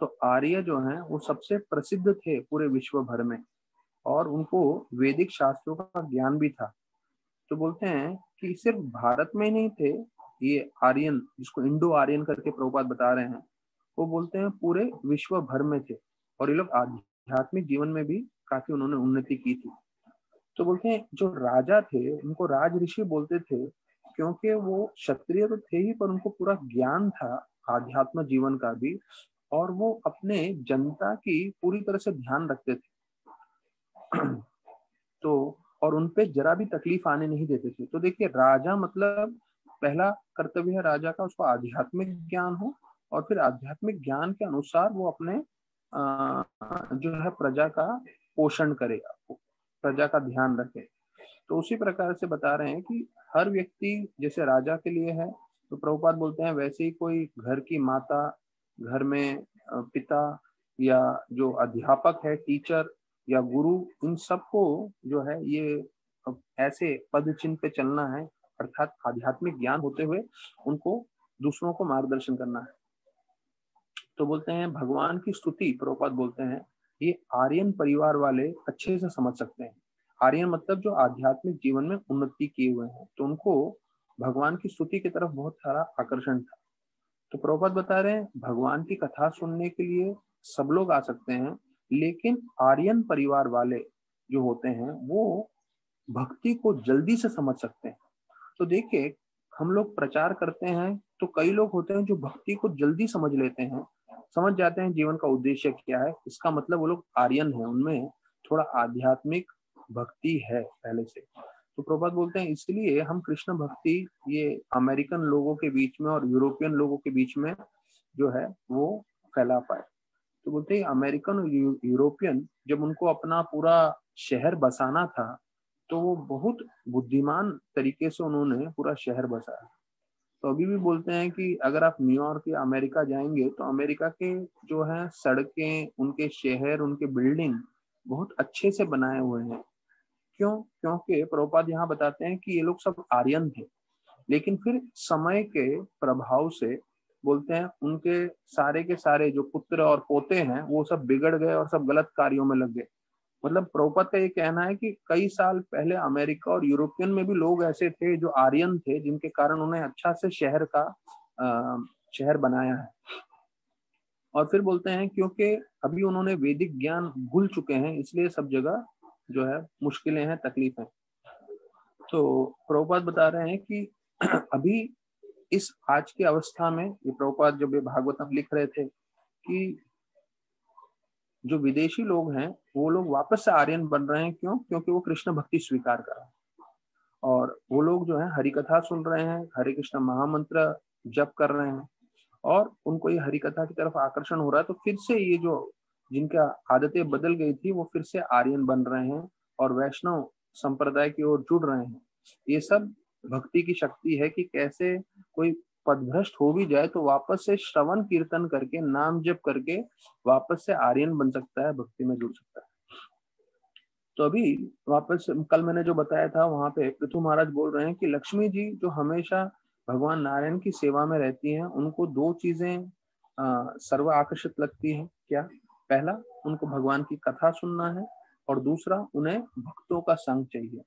तो आर्य जो हैं वो सबसे प्रसिद्ध थे पूरे विश्व भर में, और उनको वैदिक शास्त्रों का ज्ञान भी था। तो बोलते हैं कि सिर्फ भारत में ही नहीं थे ये आर्यन, जिसको इंडो आर्यन करके प्रभुपाद बता रहे हैं, वो बोलते हैं पूरे विश्व भर में थे, और ये लोग आध्यात्मिक जीवन में भी काफी उन्होंने उन्नति की थी। तो बोलते हैं जो राजा थे उनको राज ऋषि बोलते थे, क्योंकि वो क्षत्रिय तो थे ही पर उनको पूरा ज्ञान था आध्यात्म जीवन का भी, और वो अपने जनता की पूरी तरह से ध्यान रखते थे। तो और उनपे जरा भी तकलीफ आने नहीं देते थे। तो देखिए, राजा मतलब पहला कर्तव्य है राजा का, उसको आध्यात्मिक ज्ञान हो और फिर आध्यात्मिक ज्ञान के अनुसार वो अपने जो है प्रजा का पोषण करेगा, प्रजा का ध्यान रखे। तो उसी प्रकार से बता रहे हैं कि हर व्यक्ति जैसे राजा के लिए है, तो प्रभुपाद बोलते हैं वैसे ही कोई घर की माता, घर में पिता, या जो अध्यापक है, टीचर या गुरु, इन सबको जो है ये ऐसे पद चिन्ह पे चलना है, अर्थात आध्यात्मिक ज्ञान होते हुए उनको दूसरों को मार्गदर्शन करना है। तो बोलते हैं भगवान की स्तुति, प्रभुपाद बोलते हैं ये आर्यन परिवार वाले अच्छे से समझ सकते हैं। आर्यन मतलब जो आध्यात्मिक जीवन में उन्नति किए हुए हैं, तो उनको भगवान की स्तुति की तरफ बहुत सारा आकर्षण था। तो प्रभुपाद बता रहे हैं भगवान की कथा सुनने के लिए सब लोग आ सकते हैं, लेकिन आर्यन परिवार वाले जो होते हैं वो भक्ति को जल्दी से समझ सकते हैं। तो देखिए, हम लोग प्रचार करते हैं तो कई लोग होते हैं जो भक्ति को जल्दी समझ लेते हैं, समझ जाते हैं जीवन का उद्देश्य क्या है। इसका मतलब वो लोग आर्यन हैं, उनमें थोड़ा आध्यात्मिक भक्ति है पहले से। तो प्रभुपाद बोलते हैं इसलिए हम कृष्ण भक्ति ये अमेरिकन लोगों के बीच में और यूरोपियन लोगों के बीच में जो है वो फैला पाए। तो बोलते हैं अमेरिकन और यूरोपियन जब उनको अपना पूरा शहर बसाना था, तो वो बहुत बुद्धिमान तरीके से उन्होंने पूरा शहर बसाया। तो अभी भी बोलते हैं कि अगर आप न्यूयॉर्क या अमेरिका जाएंगे तो अमेरिका के जो है सड़कें, उनके शहर, उनके बिल्डिंग बहुत अच्छे से बनाए हुए हैं। क्यों? क्योंकि प्रभुपाद यहाँ बताते हैं कि ये लोग सब आर्यन थे, लेकिन फिर समय के प्रभाव से बोलते हैं उनके सारे के सारे जो पुत्र और पोते हैं वो सब बिगड़ गए और सब गलत कार्यों में लग गए। मतलब प्रभुपाद का ये कहना है कि कई साल पहले अमेरिका और यूरोपियन में भी लोग ऐसे थे जो आर्यन थे, जिनके कारण उन्हें अच्छा से शहर बनाया है। और फिर बोलते हैं क्योंकि अभी उन्होंने वैदिक ज्ञान भूल चुके हैं, इसलिए सब जगह जो है मुश्किलें हैं, तकलीफें। तो प्रभुपाद बता रहे हैं कि अभी इस आज की अवस्था में, ये प्रभुपाद जब ये भागवतम लिख रहे थे, कि जो विदेशी लोग हैं वो लोग वापस से आर्यन बन रहे हैं। क्यों? क्योंकि वो कृष्ण भक्ति स्वीकार कर रहे हैं और वो लोग जो है हरि कथा सुन रहे हैं, हरे कृष्ण महामंत्र जप कर रहे हैं और उनको ये हरि कथा की तरफ आकर्षण हो रहा है। तो फिर से ये जो जिनका आदतें बदल गई थी वो फिर से आर्यन बन रहे हैं और वैष्णव संप्रदाय की ओर जुड़ रहे हैं। ये सब भक्ति की शक्ति है कि कैसे कोई पदभ्रष्ट हो भी जाए तो वापस से श्रवण कीर्तन करके, नाम जप करके वापस से आर्यन बन सकता है, भक्ति में जुड़ सकता है। तो अभी वापस कल मैंने जो बताया था वहां पे पृथु महाराज बोल रहे हैं कि लक्ष्मी जी जो हमेशा भगवान नारायण की सेवा में रहती हैं, उनको दो चीजें सर्व आकर्षित लगती हैं। क्या? पहला, उनको भगवान की कथा सुनना है और दूसरा, उन्हें भक्तों का संग चाहिए।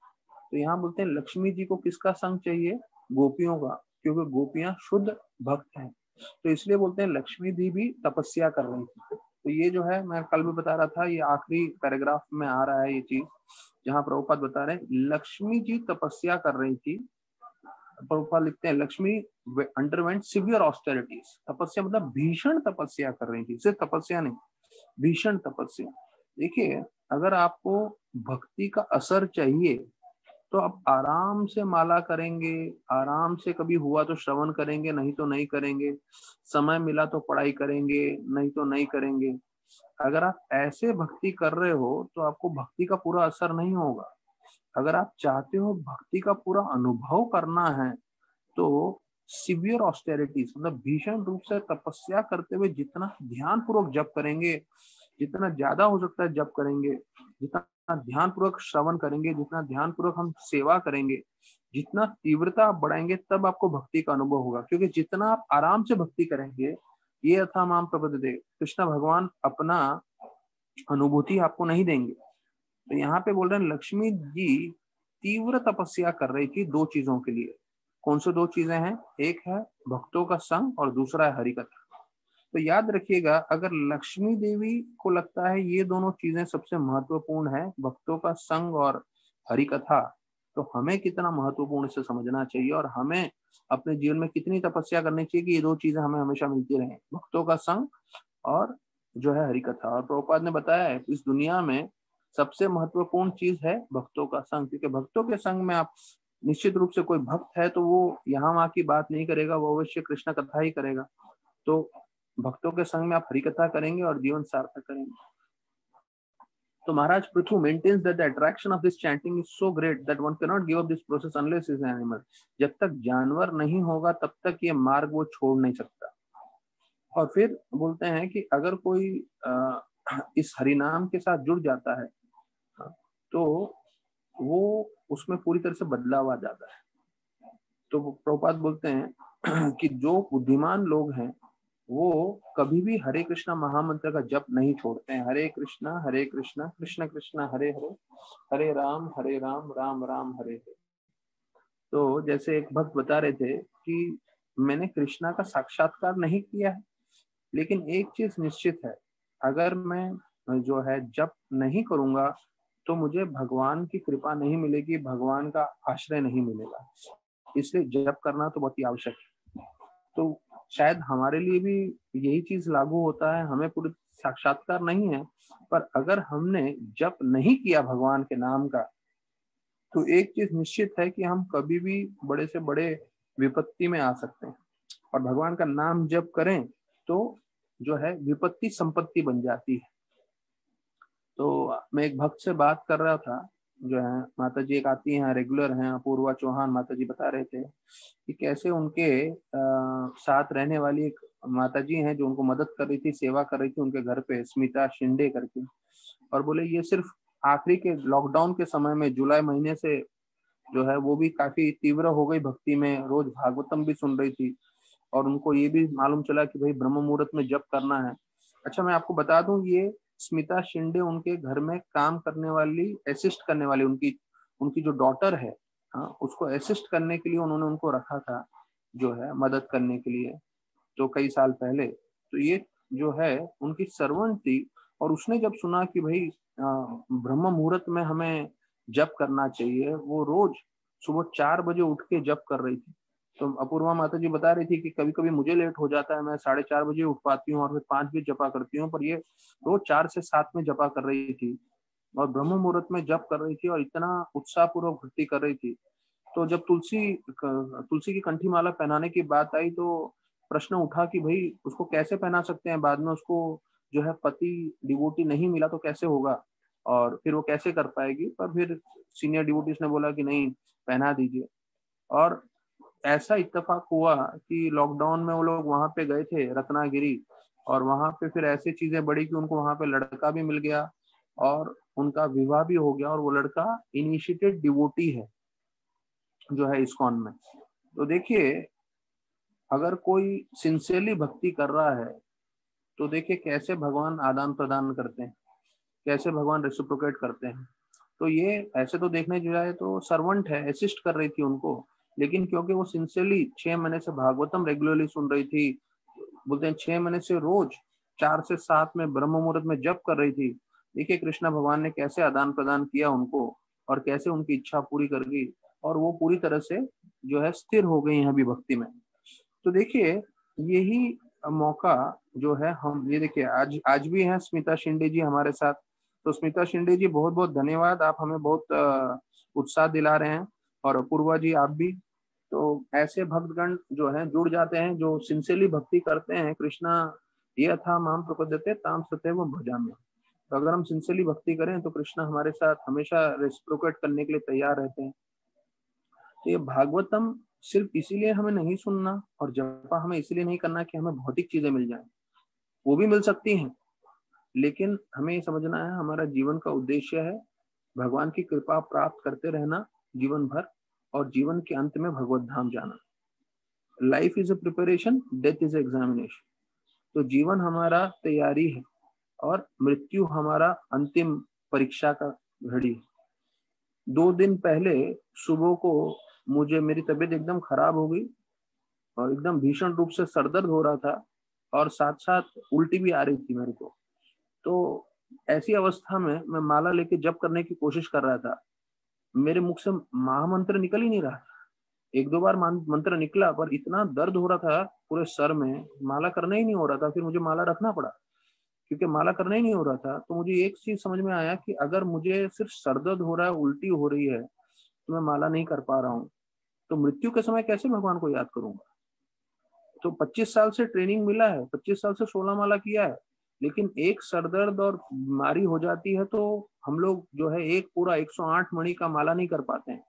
तो यहाँ बोलते हैं लक्ष्मी जी को किसका संग चाहिए? गोपियों का, क्योंकि गोपियां शुद्ध भक्त हैं। तो इसलिए बोलते हैं लक्ष्मी जी भी तपस्या कर रही थी। तो ये जो है मैं कल भी बता रहा था, ये आखिरी पैराग्राफ में आ रहा है ये चीज, जहाँ प्रभुपाद बता रहे हैं लक्ष्मी जी तपस्या कर रही थी। प्रभुपाद लिखते हैं लक्ष्मी अंडरवेंट सिवियर ऑस्टेरिटीज। तपस्या मतलब भीषण तपस्या कर रही थी, सिर्फ तपस्या नहीं, भीषण तपस्या। देखिए, अगर आपको भक्ति का असर चाहिए तो आप आराम से माला करेंगे, आराम से कभी हुआ तो श्रवण करेंगे, नहीं तो नहीं करेंगे, समय मिला तो पढ़ाई करेंगे, नहीं तो नहीं करेंगे। अगर आप ऐसे भक्ति कर रहे हो तो आपको भक्ति का पूरा असर नहीं होगा। अगर आप चाहते हो भक्ति का पूरा अनुभव करना है तो सिवियर ऑस्टेरिटीज मतलब भीषण रूप से तपस्या करते हुए जितना ध्यान पूर्वक जप करेंगे, जितना ज्यादा हो सकता है जप करेंगे, जितना ध्यान पूर्वक श्रवण करेंगे, जितना ध्यान पूर्वक हम सेवा करेंगे, जितना तीव्रता आप बढ़ाएंगे, तब आपको भक्ति का अनुभव होगा। क्योंकि जितना आप आराम से भक्ति करेंगे, ये अथा माम प्रपद्यते, कृष्ण भगवान अपना अनुभूति आपको नहीं देंगे। तो यहाँ पे बोल रहे हैं लक्ष्मी जी तीव्र तपस्या कर रही थी दो चीजों के लिए। कौन सी दो चीजें हैं? एक है भक्तों का संग और दूसरा है हरि कथा। तो याद रखिएगा, अगर लक्ष्मी देवी को लगता है ये दोनों चीजें सबसे महत्वपूर्ण है, भक्तों का संग और हरि कथा, तो हमें कितना महत्वपूर्ण इसे समझना चाहिए और हमें अपने जीवन में कितनी तपस्या करनी चाहिए कि ये दो चीजें हमें हमेशा मिलती रहें, भक्तों का संग और जो है हरि कथा। और प्रभुपाद ने बताया है इस दुनिया में सबसे महत्वपूर्ण चीज है भक्तों का संग, क्योंकि भक्तों के संग में आप निश्चित रूप से, कोई भक्त है तो वो यहाँ वहाँ की बात नहीं करेगा, वो अवश्य कृष्ण कथा ही करेगा। तो भक्तों के संग में आप हरि कथा करेंगे और जीवन सार्थक करेंगे। तो महाराज Prithu maintains that the attraction of this chanting is so great that one cannot give up this process unless is an animal। जब तक जानवर नहीं होगा तब तक ये मार्ग वो छोड़ नहीं सकता। और फिर बोलते हैं कि अगर कोई इस हरिनाम के साथ जुड़ जाता है तो वो उसमें पूरी तरह से बदलाव आ जाता है। तो प्रभुपाद बोलते हैं कि जो बुद्धिमान लोग हैं वो कभी भी हरे कृष्णा महामंत्र का जप नहीं छोड़ते हैं। हरे कृष्णा कृष्ण कृष्ण हरे हरे, हरे राम राम राम हरे हरे। तो जैसे एक भक्त बता रहे थे कि मैंने कृष्णा का साक्षात्कार नहीं किया है, लेकिन एक चीज निश्चित है, अगर मैं जो है जप नहीं करूंगा तो मुझे भगवान की कृपा नहीं मिलेगी, भगवान का आश्रय नहीं मिलेगा। इसलिए जप करना तो बहुत ही आवश्यक है। तो शायद हमारे लिए भी यही चीज लागू होता है। हमें पूरी साक्षात्कार नहीं है, पर अगर हमने जप नहीं किया भगवान के नाम का, तो एक चीज निश्चित है कि हम कभी भी बड़े से बड़े विपत्ति में आ सकते हैं। और भगवान का नाम जप करें तो जो है विपत्ति संपत्ति बन जाती है। तो मैं एक भक्त से बात कर रहा था, जो है माता जी एक आती हैं, रेगुलर हैं, अपूर्वा चौहान माता जी बता रहे थे कि कैसे उनके साथ रहने वाली एक माता जी हैं जो उनको मदद कर रही थी, सेवा कर रही थी उनके घर पे, स्मिता शिंदे करके। और बोले ये सिर्फ आखिरी के लॉकडाउन के समय में जुलाई महीने से जो है वो भी काफी तीव्र हो गई भक्ति में, रोज भागवतम भी सुन रही थी। और उनको ये भी मालूम चला कि भाई ब्रह्म मुहूर्त में जप करना है। अच्छा मैं आपको बता दूं, ये स्मिता शिंदे उनके घर में काम करने वाली, असिस्ट करने वाली, उनकी उनकी जो डॉटर है, उसको असिस्ट करने के लिए उन्होंने उनको रखा था, जो है मदद करने के लिए, तो कई साल पहले। तो ये जो है उनकी सर्वेंट थी। और उसने जब सुना कि भाई ब्रह्म मुहूर्त में हमें जप करना चाहिए, वो रोज सुबह 4 बजे उठ के जप कर रही थी। तो अपूर्वा माता जी बता रही थी कि कभी कभी मुझे लेट हो जाता है, मैं 4:30 बजे उठ पाती हूँ और फिर 5 बजे जपा करती हूँ, पर ये रोज 4 से 7 में जपा कर रही थी और ब्रह्म मुहूर्त में जप कर रही थी और इतना उत्साह पूर्वक भक्ति कर रही थी। तो जब तुलसी की कंठी माला पहनाने की बात आई तो प्रश्न उठा कि भाई उसको कैसे पहना सकते हैं, बाद में उसको जो है पति डिवोटी नहीं मिला तो कैसे होगा, और फिर वो कैसे कर पाएगी। पर फिर सीनियर डिवोटीज ने बोला कि नहीं, पहना दीजिए। और ऐसा इत्तेफाक हुआ कि लॉकडाउन में वो लोग वहां पे गए थे रत्नागिरी, और वहां पे फिर ऐसी चीजें बढ़ी कि उनको वहां पे लड़का भी मिल गया और उनका विवाह भी हो गया, और वो लड़का इनिशिएटेड डिवोटी है जो है इस्कॉन में। तो देखिए अगर कोई सिंसियरली भक्ति कर रहा है तो देखिए कैसे भगवान आदान प्रदान करते हैं, कैसे भगवान रेसिप्रोकेट करते हैं। तो ये ऐसे तो देखने जाए तो सर्वेंट है, असिस्ट कर रही थी उनको, लेकिन क्योंकि वो सिंसियरली 6 महीने से भागवतम रेगुलरली सुन रही थी, बोलते हैं 6 महीने से रोज 4 से 7 में ब्रह्म मुहूर्त में जप कर रही थी। देखिए कृष्णा भगवान ने कैसे आदान प्रदान किया उनको और कैसे उनकी इच्छा पूरी कर गई, और वो पूरी तरह से जो है स्थिर हो गई हैं अभी भक्ति में। तो देखिए यही मौका जो है, हम ये देखिए आज भी हैं स्मिता शिंदे जी हमारे साथ। तो स्मिता शिंदे जी बहुत बहुत धन्यवाद, आप हमें बहुत उत्साह दिला रहे हैं, और अपूर्वा जी आप भी। तो ऐसे भक्तगण जो हैं जुड़ जाते हैं, जो सिंसियरली भक्ति करते हैं। कृष्णा ये था माम प्रपद्यते ताम सतैव भजामि। तो अगर हम सिंसियरली भक्ति करें तो कृष्णा हमारे साथ हमेशा रेसिप्रोकेट करने के लिए तैयार रहते हैं। तो ये भागवतम सिर्फ इसीलिए हमें नहीं सुनना और जपा हमें इसीलिए नहीं करना कि हमें भौतिक चीजें मिल जाएं, वो भी मिल सकती हैं, लेकिन हमें ये समझना है हमारा जीवन का उद्देश्य है भगवान की कृपा प्राप्त करते रहना जीवन भर, और जीवन के अंत में भगवत धाम जाना। Life is a preparation, death is examination. तो जीवन हमारा तैयारी है और मृत्यु हमारा अंतिम परीक्षा का घड़ी है। 2 दिन पहले सुबह को मुझे मेरी तबीयत एकदम खराब हो गई और एकदम भीषण रूप से सरदर्द हो रहा था और साथ साथ उल्टी भी आ रही थी मेरे को। तो ऐसी अवस्था में मैं माला लेके जप करने की कोशिश कर रहा था, मेरे मुख से महामंत्र निकल ही नहीं रहा। 1-2 बार मंत्र निकला, पर इतना दर्द हो रहा था पूरे सर में, माला करना ही नहीं हो रहा था। फिर मुझे माला रखना पड़ा। क्योंकि माला करना ही नहीं हो रहा था। तो मुझे एक चीज समझ में आया कि अगर मुझे सिर्फ सरदर्द हो रहा है, उल्टी हो रही है, तो मैं माला नहीं कर पा रहा हूँ, तो मृत्यु के समय कैसे भगवान को याद करूंगा। तो 25 साल से ट्रेनिंग मिला है, 25 साल से 16 माला किया है, लेकिन एक सरदर्द और बीमारी हो जाती है तो हम लोग जो है एक पूरा 108 मणि का माला नहीं कर पाते हैं।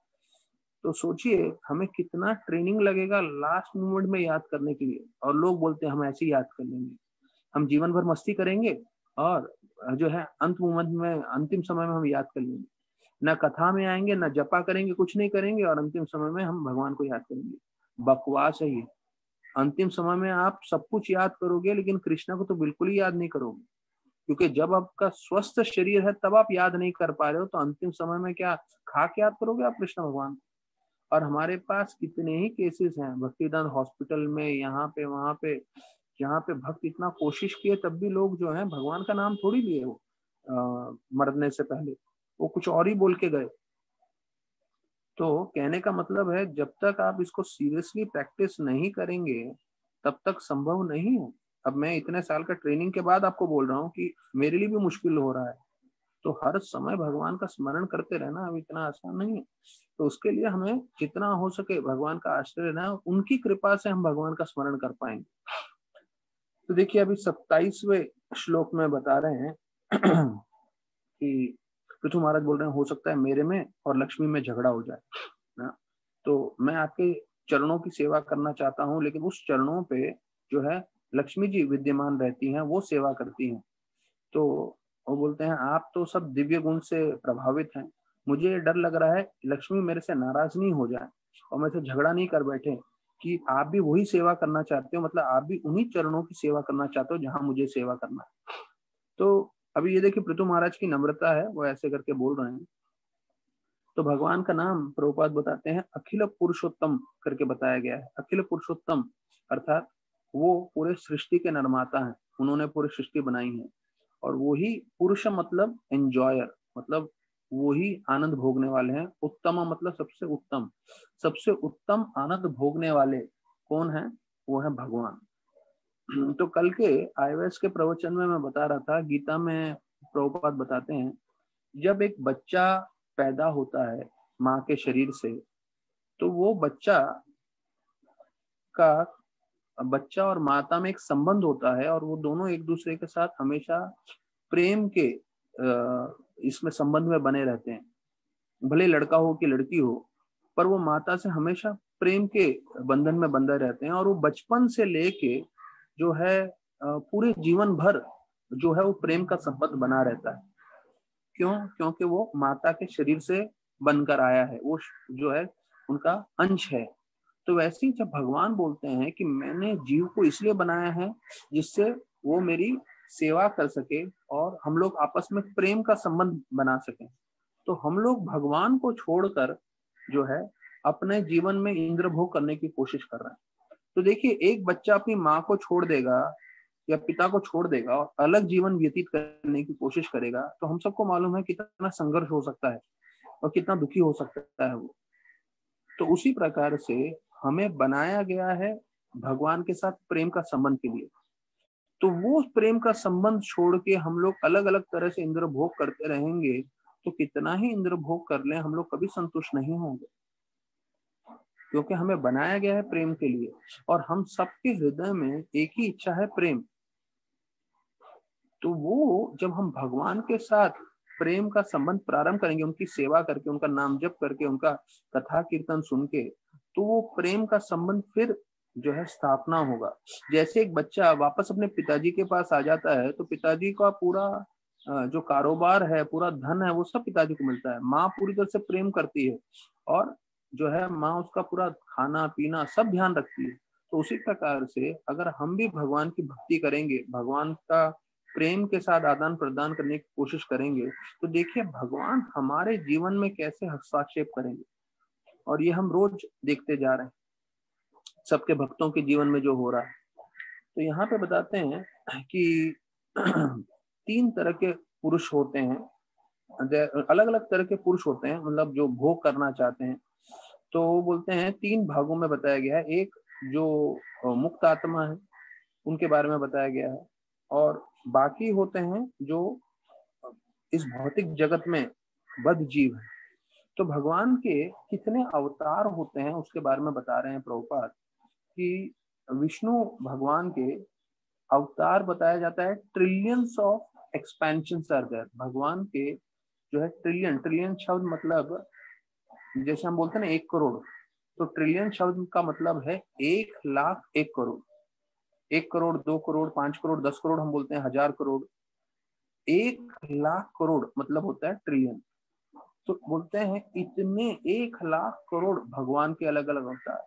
तो सोचिए हमें कितना ट्रेनिंग लगेगा लास्ट मोमेंट में याद करने के लिए। और लोग बोलते हैं हम ऐसे ही याद कर लेंगे, हम जीवन भर मस्ती करेंगे और जो है अंत मोमेंट में, अंतिम समय में हम याद कर लेंगे। न कथा में आएंगे, न जपा करेंगे, कुछ नहीं करेंगे और अंतिम समय में हम भगवान को याद करेंगे। बकवास है ये। अंतिम समय में आप सब कुछ याद करोगे लेकिन कृष्णा को तो बिल्कुल ही याद नहीं करोगे, क्योंकि जब आपका स्वस्थ शरीर है तब आप याद नहीं कर पा रहे हो, तो अंतिम समय में क्या खा के याद करोगे आप कृष्ण भगवान को। और हमारे पास कितने ही केसेस हैं भक्तिदान हॉस्पिटल में, यहाँ पे वहां पे, जहाँ पे भक्त इतना कोशिश किए तब भी लोग जो है भगवान का नाम थोड़ी लिए वो मरने से पहले, वो कुछ और ही बोल के गए। तो कहने का मतलब है जब तक आप इसको सीरियसली प्रैक्टिस नहीं करेंगे तब तक संभव नहीं है। अब मैं इतने साल का ट्रेनिंग के बाद आपको बोल रहा हूँ कि मेरे लिए भी मुश्किल हो रहा है, तो हर समय भगवान का स्मरण करते रहना अब इतना आसान नहीं है। तो उसके लिए हमें जितना हो सके भगवान का आश्रय लेना है, उनकी कृपा से हम भगवान का स्मरण कर पाएंगे। तो देखिए अभी 27वें श्लोक में बता रहे हैं कि पृथु महाराज बोल रहे हैं हो सकता है मेरे में और लक्ष्मी में झगड़ा हो जाए ना, तो मैं आपके चरणों की सेवा करना चाहता हूँ, लेकिन उस चरणों पे जो है लक्ष्मी जी विद्यमान रहती हैं, वो सेवा करती हैं। तो वो बोलते हैं आप तो सब दिव्य गुण से प्रभावित हैं, मुझे डर लग रहा है लक्ष्मी मेरे से नाराज नहीं हो जाए और मेरे से झगड़ा नहीं कर बैठे कि आप भी वही सेवा करना चाहते हो, मतलब आप भी उन्हीं चरणों की सेवा करना चाहते हो जहां मुझे सेवा करना है। तो अभी ये देखिए पृथु महाराज की नम्रता है, वो ऐसे करके बोल रहे हैं। तो भगवान का नाम प्रभुपाद बताते हैं अखिल पुरुषोत्तम करके बताया गया है। अखिल पुरुषोत्तम अर्थात वो पूरे सृष्टि के निर्माता हैं, उन्होंने पूरी सृष्टि बनाई है। और वो ही पुरुष मतलब एंजॉयर, मतलब वो ही आनंद भोगने वाले हैं। उत्तम मतलब सबसे उत्तम, सबसे उत्तम आनंद भोगने वाले कौन है, वो है भगवान। तो कल के आईओएस के प्रवचन में मैं बता रहा था, गीता में प्रभुपाद बताते हैं जब एक बच्चा पैदा होता है माँ के शरीर से, तो वो बच्चा और माता में एक संबंध होता है और वो दोनों एक दूसरे के साथ हमेशा प्रेम के इसमें संबंध में बने रहते हैं। भले लड़का हो कि लड़की हो, पर वो माता से हमेशा प्रेम के बंधन में बंधे रहते हैं। और वो बचपन से लेके जो है पूरे जीवन भर जो है वो प्रेम का संबंध बना रहता है। क्यों? क्योंकि वो माता के शरीर से बनकर आया है, वो जो है उनका अंश है। तो वैसे ही जब भगवान बोलते हैं कि मैंने जीव को इसलिए बनाया है जिससे वो मेरी सेवा कर सके और हम लोग आपस में प्रेम का संबंध बना सके, तो हम लोग भगवान को छोड़कर जो है अपने जीवन में इंद्र भोग करने की कोशिश कर रहे हैं। तो देखिए एक बच्चा अपनी माँ को छोड़ देगा या पिता को छोड़ देगा और अलग जीवन व्यतीत करने की कोशिश करेगा, तो हम सबको मालूम है कितना संघर्ष हो सकता है और कितना दुखी हो सकता है वो। तो उसी प्रकार से हमें बनाया गया है भगवान के साथ प्रेम का संबंध के लिए। तो वो प्रेम का संबंध छोड़ के हम लोग अलग अलग तरह से इंद्र भोग करते रहेंगे, तो कितना ही इंद्र भोग कर लें हम लोग कभी संतुष्ट नहीं होंगे, क्योंकि हमें बनाया गया है प्रेम के लिए। और हम सबके हृदय में एक ही इच्छा है, प्रेम। तो वो जब हम भगवान के साथ प्रेम का संबंध प्रारंभ करेंगे, उनकी सेवा करके, उनका नाम जप करके, उनका कथा कीर्तन सुन के, तो वो प्रेम का संबंध फिर जो है स्थापना होगा। जैसे एक बच्चा वापस अपने पिताजी के पास आ जाता है तो पिताजी का पूरा जो कारोबार है, पूरा धन है, वो सब पिताजी को मिलता है। माँ पूरी तरह से प्रेम करती है और जो है माँ उसका पूरा खाना पीना सब ध्यान रखती है। तो उसी प्रकार से अगर हम भी भगवान की भक्ति करेंगे, भगवान का प्रेम के साथ आदान प्रदान करने की कोशिश करेंगे, तो देखिए भगवान हमारे जीवन में कैसे हस्तक्षेप करेंगे। और ये हम रोज देखते जा रहे हैं सबके भक्तों के जीवन में जो हो रहा है। तो यहाँ पे बताते हैं कि 3 तरह के पुरुष होते हैं, अलग अलग तरह के पुरुष होते हैं, मतलब जो भोग करना चाहते हैं। तो वो बोलते हैं 3 भागों में बताया गया है। एक जो मुक्त आत्मा है उनके बारे में बताया गया है, और बाकी होते हैं जो इस भौतिक जगत में बद्ध जीव है। तो भगवान के कितने अवतार होते हैं उसके बारे में बता रहे हैं प्रभुपाद कि विष्णु भगवान के अवतार बताया जाता है, trillions of expansion are there. भगवान के जो है ट्रिलियन, ट्रिलियन शब्द मतलब जैसे हम बोलते हैं ना 1 करोड़, तो ट्रिलियन शब्द का मतलब है 1,00,000 1 करोड़। 1 करोड़, 2 करोड़, 5 करोड़, 10 करोड़, हम बोलते हैं 1000 करोड़। 1,00,000 करोड़ मतलब होता है ट्रिलियन। तो बोलते हैं इतने 1,00,000 करोड़ भगवान के अलग अलग अवतार।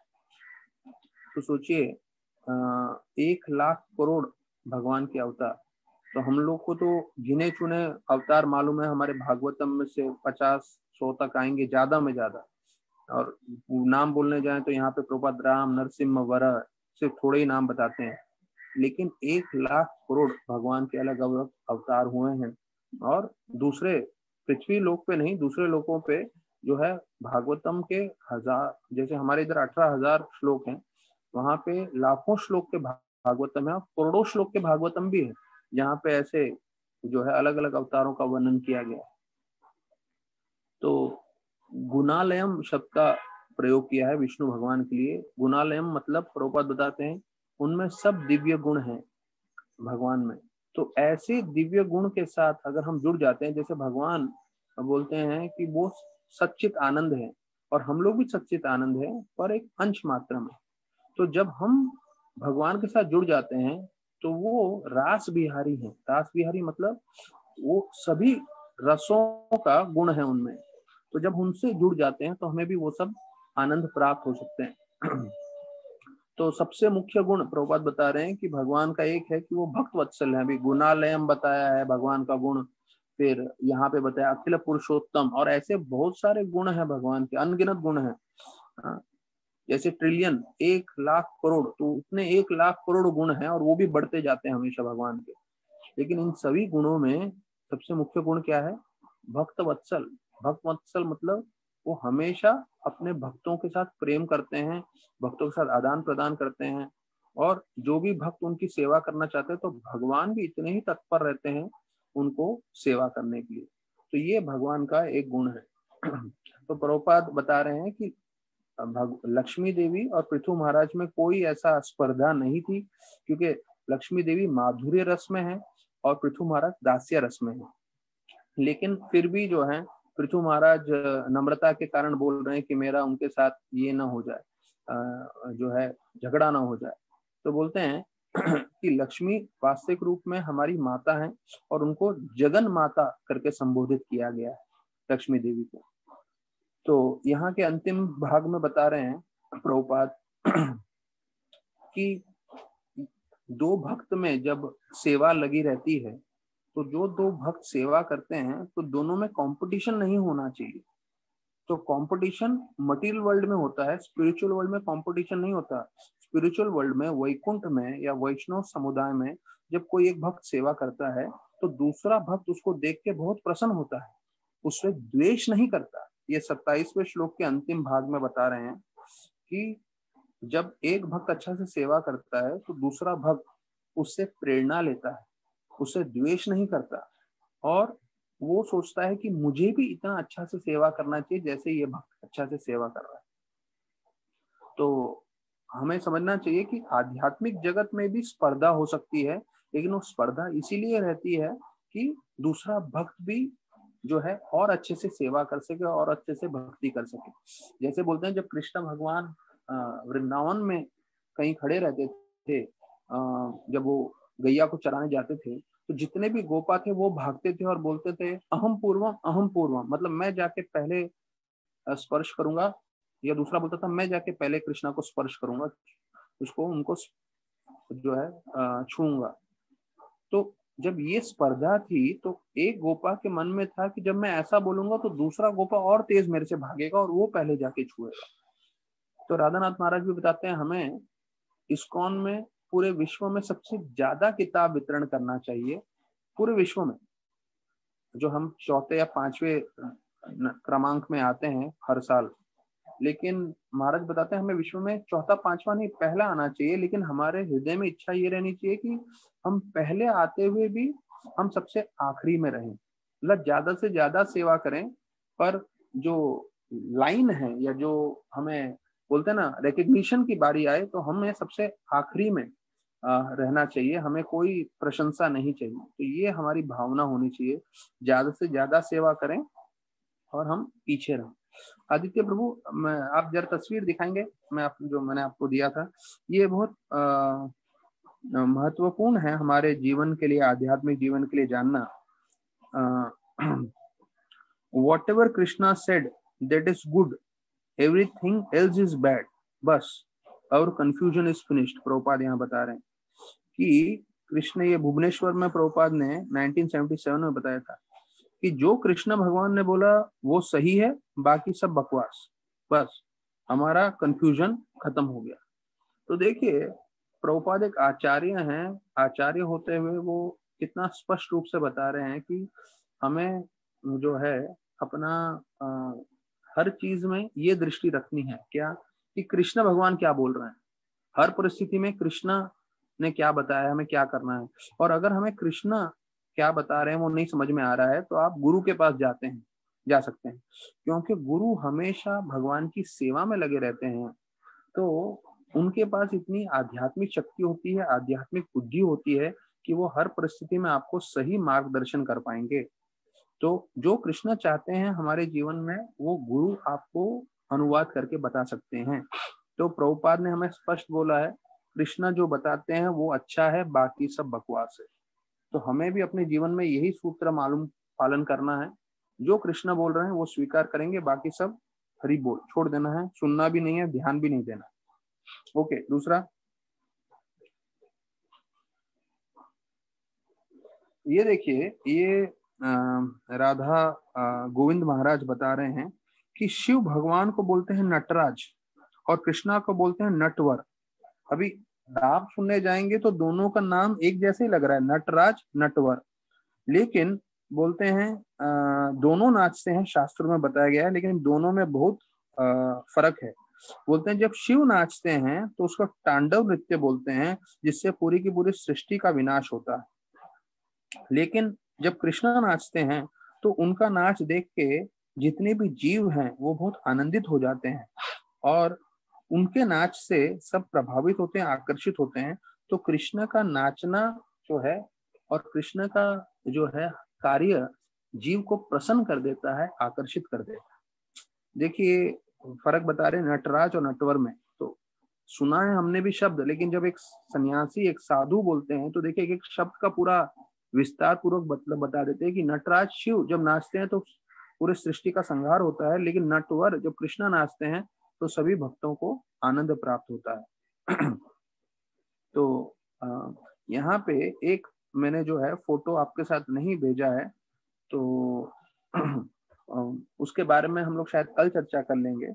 तो सोचिए 1,00,000 करोड़ भगवान के अवतार। तो हम लोग को तो गिने चुने अवतार मालूम है, हमारे भागवतम में से 50-100 तक आएंगे ज्यादा में ज्यादा। और नाम बोलने जाए तो यहाँ पे प्रभुपाद राम, नरसिम्हा, वराह सिर्फ थोड़े ही नाम बताते हैं, लेकिन 1,00,000 करोड़ भगवान के अलग अलग अवतार हुए हैं। और दूसरे पृथ्वी लोक पे नहीं, दूसरे लोकों पे जो है भागवतम के 1000, जैसे हमारे इधर 18,000 श्लोक हैं, वहां पे लाखों श्लोक के भागवतम है और करोड़ों श्लोक के भागवतम भी है, जहाँ पे ऐसे जो है अलग अलग अवतारों का वर्णन किया गया। तो गुणालयम शब्द का प्रयोग किया है विष्णु भगवान के लिए। गुणालयम मतलब प्रभुपाद बताते हैं उनमें सब दिव्य गुण हैं भगवान में। तो ऐसे दिव्य गुण के साथ अगर हम जुड़ जाते हैं, जैसे भगवान बोलते हैं कि वो सच्चित आनंद है और हम लोग भी सच्चित आनंद है, पर एक अंश मात्रा में। तो जब हम भगवान के साथ जुड़ जाते हैं तो वो रास बिहारी हैं। रास बिहारी मतलब वो सभी रसों का गुण है उनमें। तो जब उनसे जुड़ जाते हैं तो हमें भी वो सब आनंद प्राप्त हो सकते हैं। तो सबसे मुख्य गुण प्रभुपाद बता रहे हैं कि भगवान का एक है कि वो भक्त वत्सल है। अभी गुणालयम बताया है भगवान का गुण, फिर यहाँ पे बताया अखिल पुरुषोत्तम, और ऐसे बहुत सारे गुण हैं भगवान के, अनगिनत गुण हैं। जैसे ट्रिलियन 1,00,000 करोड़, तो उतने 1,00,000 करोड़ गुण हैं और वो भी बढ़ते जाते हैं हमेशा भगवान के। लेकिन इन सभी गुणों में सबसे मुख्य गुण क्या है? भक्त वत्सल। भक्त वत्सल मतलब वो हमेशा अपने भक्तों के साथ प्रेम करते हैं, भक्तों के साथ आदान प्रदान करते हैं, और जो भी भक्त उनकी सेवा करना चाहते हैं तो भगवान भी इतने ही तत्पर रहते हैं उनको सेवा करने के लिए। तो ये भगवान का एक गुण है। तो प्रभुपाद बता रहे हैं कि लक्ष्मी देवी और पृथु महाराज में कोई ऐसा स्पर्धा नहीं थी, क्योंकि लक्ष्मी देवी माधुर्य रस में है और पृथु महाराज दास्य रस में है। लेकिन फिर भी जो है पृथु महाराज नम्रता के कारण बोल रहे हैं कि मेरा उनके साथ ये ना हो जाए, जो है झगड़ा ना हो जाए। तो बोलते हैं कि लक्ष्मी वास्तविक रूप में हमारी माता है और उनको जगन माता करके संबोधित किया गया है, लक्ष्मी देवी को। तो यहाँ के अंतिम भाग में बता रहे हैं प्रभुपाद कि दो भक्त में जब सेवा लगी रहती है तो जो दो भक्त सेवा करते हैं तो दोनों में कंपटीशन नहीं होना चाहिए। तो कंपटीशन मटेरियल वर्ल्ड में होता है, स्पिरिचुअल वर्ल्ड में कंपटीशन नहीं होता। स्पिरिचुअल वर्ल्ड में, वैकुंठ में या वैष्णव समुदाय में जब कोई एक भक्त सेवा करता है तो दूसरा भक्त उसको देख के बहुत प्रसन्न होता है, उससे द्वेष नहीं करता। ये 27वें श्लोक के अंतिम भाग में बता रहे हैं कि जब एक भक्त अच्छा से सेवा करता है तो दूसरा भक्त उससे प्रेरणा लेता है, उससे द्वेष नहीं करता, और वो सोचता है कि मुझे भी इतना अच्छा से सेवा करना चाहिए जैसे ये भक्त अच्छा से सेवा कर रहा है। तो हमें समझना चाहिए कि आध्यात्मिक जगत में भी स्पर्धा हो सकती है, लेकिन वो स्पर्धा इसीलिए रहती है कि दूसरा भक्त भी जो है और अच्छे से सेवा कर सके और अच्छे से भक्ति कर सके। जैसे बोलते हैं जब कृष्ण भगवान वृंदावन में कहीं खड़े रहते थे, जब वो गैया को चराने जाते थे, तो जितने भी गोपा थे वो भागते थे और बोलते थे अहम पूर्वम, मतलब मैं जाके पहले स्पर्श करूंगा, या दूसरा बोलता था मैं जाके पहले कृष्णा को स्पर्श करूंगा, उसको उनको जो है छूंगा। तो जब ये स्पर्धा थी तो एक गोपा के मन में था कि जब मैं ऐसा बोलूंगा तो दूसरा गोपा और तेज मेरे से भागेगा और वो पहले जाके छुएगा। तो राधानाथ महाराज भी बताते हैं हमें इस्कॉन में पूरे विश्व में सबसे ज्यादा किताब वितरण करना चाहिए पूरे विश्व में। जो हम चौथे या 5वें क्रमांक में आते हैं हर साल, लेकिन महाराज बताते हैं हमें विश्व में चौथा पांचवा नहीं पहला आना चाहिए, लेकिन हमारे हृदय में इच्छा ये रहनी चाहिए कि हम पहले आते हुए भी हम सबसे आखिरी में रहें, मतलब ज्यादा से ज्यादा सेवा करें, पर जो लाइन है या जो हमें बोलते हैं ना रिकग्निशन की बारी आए तो हमें सबसे आखिरी में रहना चाहिए, हमें कोई प्रशंसा नहीं चाहिए। तो ये हमारी भावना होनी चाहिए, ज्यादा से ज्यादा सेवा करें और हम पीछे रहें। आदित्य प्रभु, मैं आप जरा तस्वीर दिखाएंगे, जो मैंने आपको दिया था, ये बहुत महत्वपूर्ण है हमारे जीवन के लिए, आध्यात्मिक जीवन के लिए जानना। Whatever Krishna said that is good, everything else is bad, बस और confusion is finished। प्रभुपाद यहाँ बता रहे हैं कि कृष्ण, ये भुवनेश्वर में प्रभुपाद ने 1977 में बताया था कि जो कृष्ण भगवान ने बोला वो सही है, बाकी सब बकवास, बस हमारा कंफ्यूजन खत्म हो गया। तो देखिए प्रभुपाद एक आचार्य हैं, आचार्य होते हुए वो कितना स्पष्ट रूप से बता रहे हैं कि हमें जो है अपना हर चीज में ये दृष्टि रखनी है, क्या कि कृष्ण भगवान क्या बोल रहे हैं, हर परिस्थिति में कृष्ण ने क्या बताया, हमें क्या करना है। और अगर हमें कृष्ण क्या बता रहे हैं वो नहीं समझ में आ रहा है तो आप गुरु के पास जा सकते हैं, क्योंकि गुरु हमेशा भगवान की सेवा में लगे रहते हैं। तो उनके पास इतनी आध्यात्मिक शक्ति होती है, आध्यात्मिक बुद्धि होती है कि वो हर परिस्थिति में आपको सही मार्गदर्शन कर पाएंगे। तो जो कृष्ण चाहते हैं हमारे जीवन में वो गुरु आपको अनुवाद करके बता सकते हैं। तो प्रभुपाद ने हमें स्पष्ट बोला है, कृष्ण जो बताते हैं वो अच्छा है, बाकी सब बकवास है। तो हमें भी अपने जीवन में यही सूत्र पालन करना है, जो कृष्ण बोल रहे हैं वो स्वीकार करेंगे, बाकी सब हरि बोल छोड़ देना है, सुनना भी नहीं है, ध्यान भी नहीं देना। ओके, दूसरा ये देखिए, ये राधा गोविंद महाराज बता रहे हैं कि शिव भगवान को बोलते हैं नटराज और कृष्णा को बोलते हैं नटवर। अभी आप सुनने जाएंगे तो दोनों का नाम एक जैसे ही लग रहा है, नटराज नटवर, लेकिन बोलते हैं दोनों नाचते हैं, शास्त्र में बताया गया है, लेकिन दोनों में बहुत फर्क है। बोलते हैं जब शिव नाचते हैं तो उसको तांडव नृत्य बोलते हैं, जिससे पूरी की पूरी सृष्टि का विनाश होता है। लेकिन जब कृष्ण नाचते हैं तो उनका नाच देख के जितने भी जीव हैं वो बहुत आनंदित हो जाते हैं और उनके नाच से सब प्रभावित होते हैं, आकर्षित होते हैं। तो कृष्ण का नाचना जो है और कृष्ण का जो है कार्य जीव को प्रसन्न कर देता है, आकर्षित कर देता है। देखिए फर्क बता रहे हैं नटराज और नटवर में। तो सुना है हमने भी शब्द, लेकिन जब एक सन्यासी, एक साधु बोलते हैं तो देखिए एक शब्द का पूरा विस्तार पूर्वक मतलब बता देते हैं कि नटराज शिव जब नाचते हैं तो पूरे सृष्टि का संहार होता है, लेकिन नटवर जब कृष्ण नाचते हैं तो सभी भक्तों को आनंद प्राप्त होता है। तो यहाँ पे एक मैंने जो है फोटो आपके साथ नहीं भेजा है, तो उसके बारे में हम लोग शायद कल चर्चा कर लेंगे।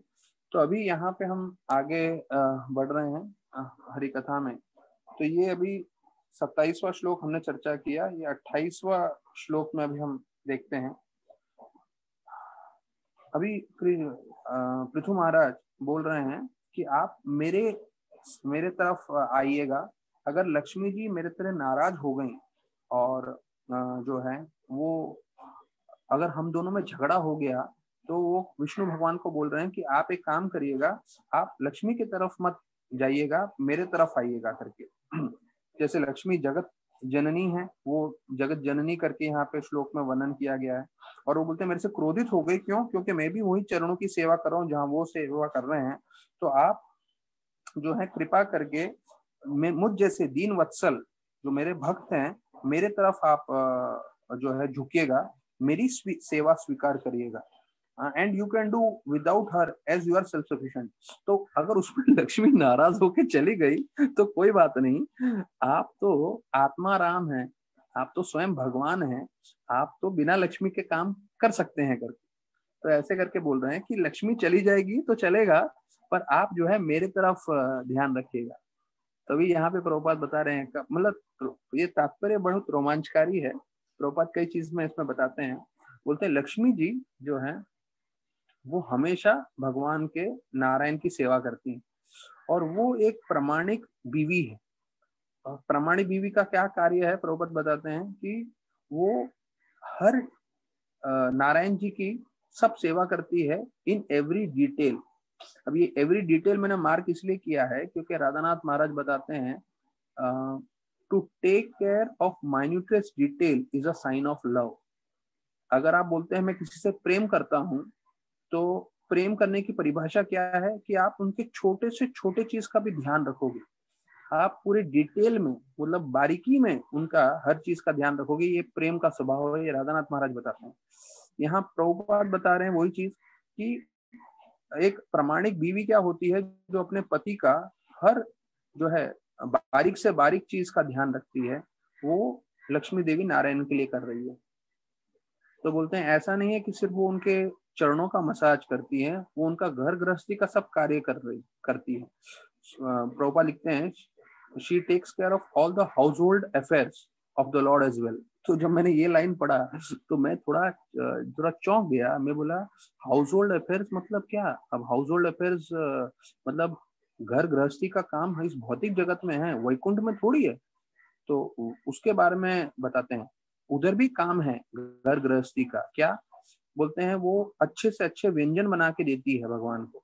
तो अभी यहाँ पे हम आगे बढ़ रहे हैं हरि कथा में। तो ये अभी 27वां श्लोक हमने चर्चा किया, ये 28वां श्लोक में अभी हम देखते हैं। अभी पृथु महाराज बोल रहे हैं कि आप मेरे तरफ आइएगा। अगर लक्ष्मी जी मेरे तरह नाराज हो गई और जो है वो अगर हम दोनों में झगड़ा हो गया तो वो विष्णु भगवान को बोल रहे हैं कि आप एक काम करिएगा, आप लक्ष्मी की तरफ मत जाइएगा, मेरे तरफ आइएगा करके। जैसे लक्ष्मी जगत जननी है, वो जगत जननी करके यहाँ पे श्लोक में वर्णन किया गया है। और वो बोलते हैं मेरे से क्रोधित हो गई, क्यों? क्योंकि मैं भी वही चरणों की सेवा कर रहा हूँ जहाँ वो सेवा कर रहे हैं। तो आप जो है कृपा करके मुझ जैसे दीन वत्सल जो मेरे भक्त हैं मेरे तरफ आप जो है झुकिएगा, मेरी सेवा स्वीकार करिएगा। And you can do without her as you are self sufficient. तो अगर उसमें लक्ष्मी नाराज होकर चली गई तो कोई बात नहीं, आप तो आत्मा राम है, आप तो स्वयं भगवान हैं, आप तो बिना लक्ष्मी के काम कर सकते हैं करके। तो ऐसे करके बोल रहे हैं कि लक्ष्मी चली जाएगी तो चलेगा, पर आप जो है मेरे तरफ ध्यान रखिएगा। तभी यहाँ पे प्रभुपाद बता रहे हैं, मतलब ये तात्पर्य बहुत रोमांचकारी है। प्रभुपाद कई चीज में इसमें बताते हैं, बोलते हैं लक्ष्मी जी जो है वो हमेशा भगवान के नारायण की सेवा करती हैं और वो एक प्रामाणिक बीवी है। और प्रामाणिक बीवी का क्या कार्य है, प्रभुपाद बताते हैं कि वो हर नारायण जी की सब सेवा करती है इन एवरी डिटेल। अब ये एवरी डिटेल मैंने मार्क इसलिए किया है क्योंकि राधानाथ महाराज बताते हैं to take care of minutest detail is a sign of love. अगर आप बोलते हैं मैं किसी से प्रेम करता हूं, तो प्रेम करने की परिभाषा क्या है कि आप उनके छोटे से छोटे चीज का भी ध्यान रखोगे, आप पूरे डिटेल में मतलब बारीकी में उनका हर चीज का ध्यान रखोगे, ये प्रेम का स्वभाव है। ये राधानाथ महाराज बताते हैं। यहाँ प्रभुपाद बता रहे हैं वही चीज कि एक प्रामाणिक बीवी क्या होती है, जो अपने पति का हर जो है बारीक से बारीक चीज का ध्यान रखती है, वो लक्ष्मी देवी नारायण के लिए कर रही है। तो बोलते हैं ऐसा नहीं है कि सिर्फ वो उनके चरणों का मसाज करती है, वो उनका घर गृहस्थी का सब कार्य करती है। प्रभुपाद लिखते हैं she takes care of all the household affairs of the Lord as well. तो जब मैंने ये लाइन पढ़ा तो मैं थोड़ा चौंक गया। मैं बोला हाउस होल्ड अफेयर्स मतलब क्या? अब हाउस होल्ड अफेयर्स मतलब घर गृहस्थी का काम इस भौतिक जगत में है, वैकुंठ में थोड़ी है। तो उसके बारे में बताते हैं। उधर भी काम है घर गृहस्थी का। क्या बोलते हैं? वो अच्छे से अच्छे व्यंजन बना के देती है भगवान को।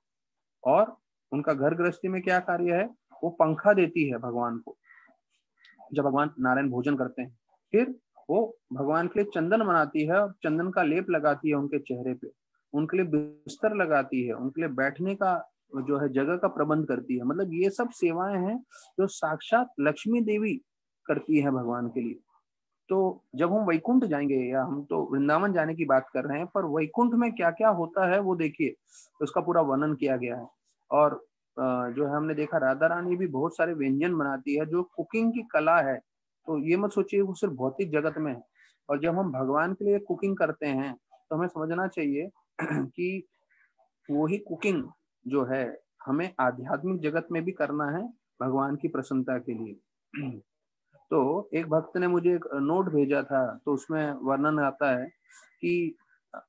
और उनका घर गृहस्थी में क्या कार्य है? वो पंखा देती है भगवान को जब भगवान नारायण भोजन करते हैं। फिर वो भगवान के लिए चंदन बनाती है और चंदन का लेप लगाती है उनके चेहरे पे, उनके लिए बिस्तर लगाती है, उनके लिए बैठने का जो है जगह का प्रबंध करती है। मतलब ये सब सेवाएं हैं जो साक्षात लक्ष्मी देवी करती है भगवान के लिए। तो जब हम वैकुंठ जाएंगे, या हम तो वृंदावन जाने की बात कर रहे हैं, पर वैकुंठ में क्या क्या होता है वो देखिए, तो उसका पूरा वर्णन किया गया है। और जो है हमने देखा राधा रानी भी बहुत सारे व्यंजन बनाती है, जो कुकिंग की कला है। तो ये मत सोचिए वो सिर्फ भौतिक जगत में है। और जब हम भगवान के लिए कुकिंग करते हैं तो हमें समझना चाहिए कि वही कुकिंग जो है हमें आध्यात्मिक जगत में भी करना है भगवान की प्रसन्नता के लिए। तो एक भक्त ने मुझे एक नोट भेजा था, तो उसमें वर्णन आता है कि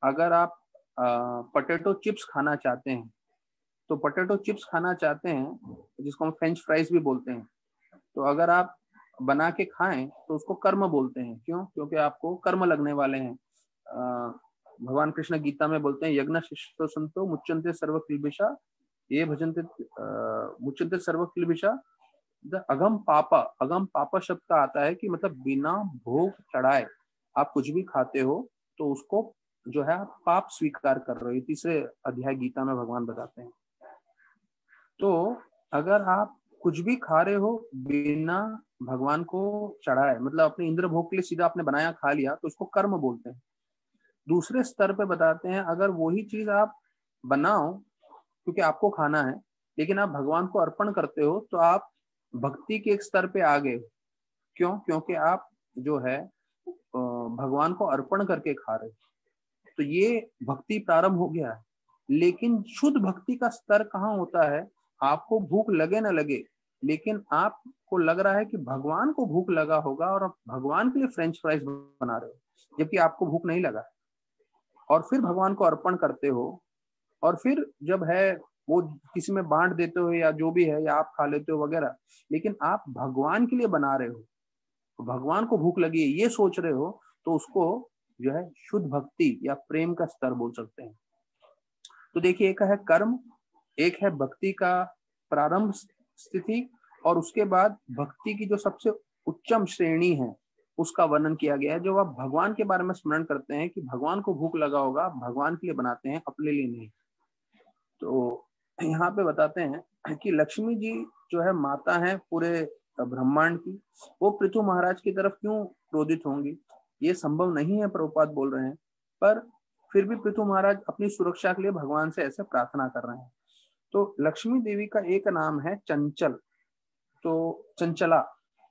अगर आप पोटैटो चिप्स खाना चाहते हैं, तो पोटैटो चिप्स खाना चाहते हैं जिसको हम फ्रेंच फ्राइज भी बोलते हैं, तो अगर आप बना के खाएं तो उसको कर्म बोलते हैं। क्यों? क्योंकि आपको कर्म लगने वाले हैं। भगवान कृष्ण गीता में बोलते हैं यज्ञ शिष्टो संतो मुच्यन्ते सर्व किल्बिषा ये भजन्ते मुच्यन्ते सर्व किल्बिषा। अगम पापा शब्द का आता है कि मतलब बिना भोग चढ़ाए आप कुछ भी खाते हो तो उसको जो है आप पाप स्वीकार कर रहे हो। तीसरे अध्याय गीता में भगवान बताते हैं। तो अगर आप कुछ भी खा रहे हो बिना भगवान को चढ़ाए, मतलब अपने इंद्र भोग के लिए सीधा आपने बनाया खा लिया, तो उसको कर्म बोलते हैं। दूसरे स्तर पे बताते हैं अगर वही चीज आप बनाओ क्योंकि आपको खाना है, लेकिन आप भगवान को अर्पण करते हो, तो आप भक्ति के एक स्तर पे आ गए। क्यों? क्योंकि आप जो है भगवान को अर्पण करके खा रहे हो, तो ये भक्ति प्रारंभ हो गया है। लेकिन शुद्ध भक्ति का स्तर कहाँ होता है? आपको भूख लगे ना लगे, लेकिन आपको लग रहा है कि भगवान को भूख लगा होगा और आप भगवान के लिए फ्रेंच फ्राइज बना रहे हो जबकि आपको भूख नहीं लगा, और फिर भगवान को अर्पण करते हो। और फिर जब है वो किसी में बांट देते हो या जो भी है, या आप खा लेते हो वगैरह, लेकिन आप भगवान के लिए बना रहे हो, तो भगवान को भूख लगी है ये सोच रहे हो, तो उसको जो है शुद्ध भक्ति या प्रेम का स्तर बोल सकते हैं। तो देखिए, एक है कर्म, एक है भक्ति का प्रारंभ स्थिति, और उसके बाद भक्ति की जो सबसे उच्चम श्रेणी है उसका वर्णन किया गया है। जो आप भगवान के बारे में स्मरण करते हैं कि भगवान को भूख लगा होगा, भगवान के लिए बनाते हैं, अपने लिए नहीं। तो यहाँ पे बताते हैं कि लक्ष्मी जी जो है माता है पूरे ब्रह्मांड की, वो पृथु महाराज की तरफ क्यों क्रोधित होंगी? ये संभव नहीं है, प्रभुपाद बोल रहे हैं। पर फिर भी पृथु महाराज अपनी सुरक्षा के लिए भगवान से ऐसे प्रार्थना कर रहे हैं। तो लक्ष्मी देवी का एक नाम है चंचल। तो चंचला,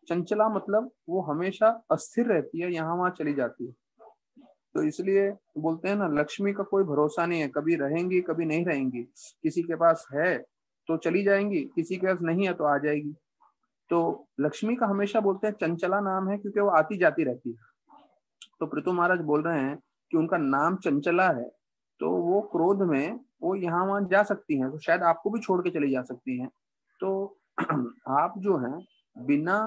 चंचला मतलब वो हमेशा अस्थिर रहती है, यहाँ वहां चली जाती है। तो इसलिए बोलते हैं ना, लक्ष्मी का कोई भरोसा नहीं है, कभी रहेंगी कभी नहीं रहेंगी। किसी के पास है तो चली जाएंगी, किसी के पास नहीं है तो आ जाएगी। तो लक्ष्मी का हमेशा बोलते हैं चंचला नाम है, क्योंकि वो आती जाती रहती है। तो पृथु महाराज बोल रहे हैं कि उनका नाम चंचला है, तो वो क्रोध में वो यहाँ वहाँ जा सकती हैं, तो शायद आपको भी छोड़ के चली जा सकती हैं। तो आप जो हैं बिना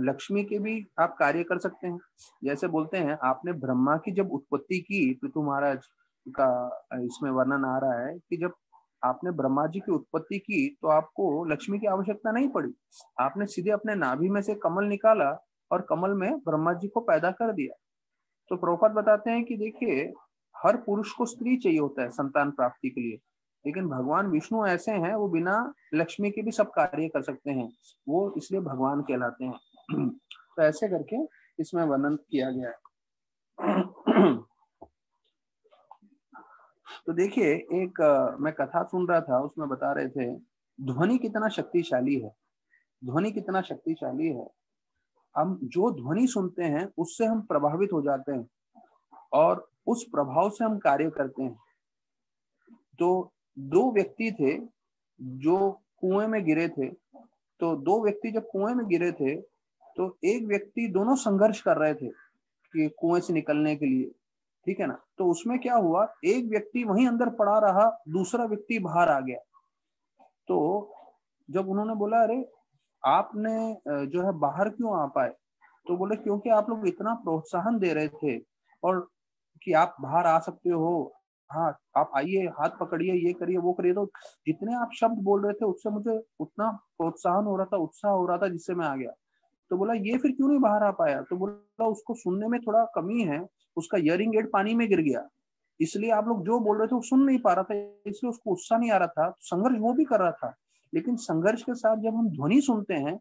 लक्ष्मी के भी आप कार्य कर सकते हैं। जैसे बोलते हैं आपने ब्रह्मा की जब उत्पत्ति की, पृथु महाराज का इसमें वर्णन आ रहा है कि जब आपने ब्रह्मा जी की उत्पत्ति की तो आपको लक्ष्मी की आवश्यकता नहीं पड़ी। आपने सीधे अपने नाभि में से कमल निकाला और कमल में ब्रह्मा जी को पैदा कर दिया। तो प्रभुपाद बताते हैं कि देखिए, हर पुरुष को स्त्री चाहिए होता है संतान प्राप्ति के लिए, लेकिन भगवान विष्णु ऐसे हैं, वो बिना लक्ष्मी के भी सब कार्य कर सकते हैं, वो इसलिए भगवान कहलाते हैं। तो ऐसे करके इसमें वर्णन किया गया है। तो देखिए, एक मैं कथा सुन रहा था, उसमें बता रहे थे ध्वनि कितना शक्तिशाली है। ध्वनि कितना शक्तिशाली है, हम जो ध्वनि सुनते हैं उससे हम प्रभावित हो जाते हैं और उस प्रभाव से हम कार्य करते हैं। तो दो व्यक्ति थे जो कुएं में गिरे थे। तो दो व्यक्ति जब कुएं में गिरे थे तो एक व्यक्ति, दोनों संघर्ष कर रहे थे कि कुएं से निकलने के लिए, ठीक है ना। तो उसमें क्या हुआ, एक व्यक्ति वहीं अंदर पड़ा रहा, दूसरा व्यक्ति बाहर आ गया। तो जब उन्होंने बोला अरे आपने जो है बाहर क्यों आ पाए, तो बोले क्योंकि आप लोग इतना प्रोत्साहन दे रहे थे और कि आप बाहर आ सकते हो, हाँ आप आइए, हाथ पकड़िए, ये करिए वो करिए। तो जितने आप शब्द बोल रहे थे उससे मुझे उतना प्रोत्साहन हो रहा था, उत्साह हो रहा था, जिससे मैं आ गया। तो बोला ये फिर क्यों नहीं बाहर आ पाया, तो बोला उसको सुनने में थोड़ा कमी है, उसका हियरिंग एड पानी में गिर गया, इसलिए आप लोग जो बोल रहे थे वो सुन नहीं पा रहा था, इसलिए उसको उत्साह नहीं आ रहा था। संघर्ष वो भी कर रहा था, लेकिन संघर्ष के साथ जब हम ध्वनि सुनते हैं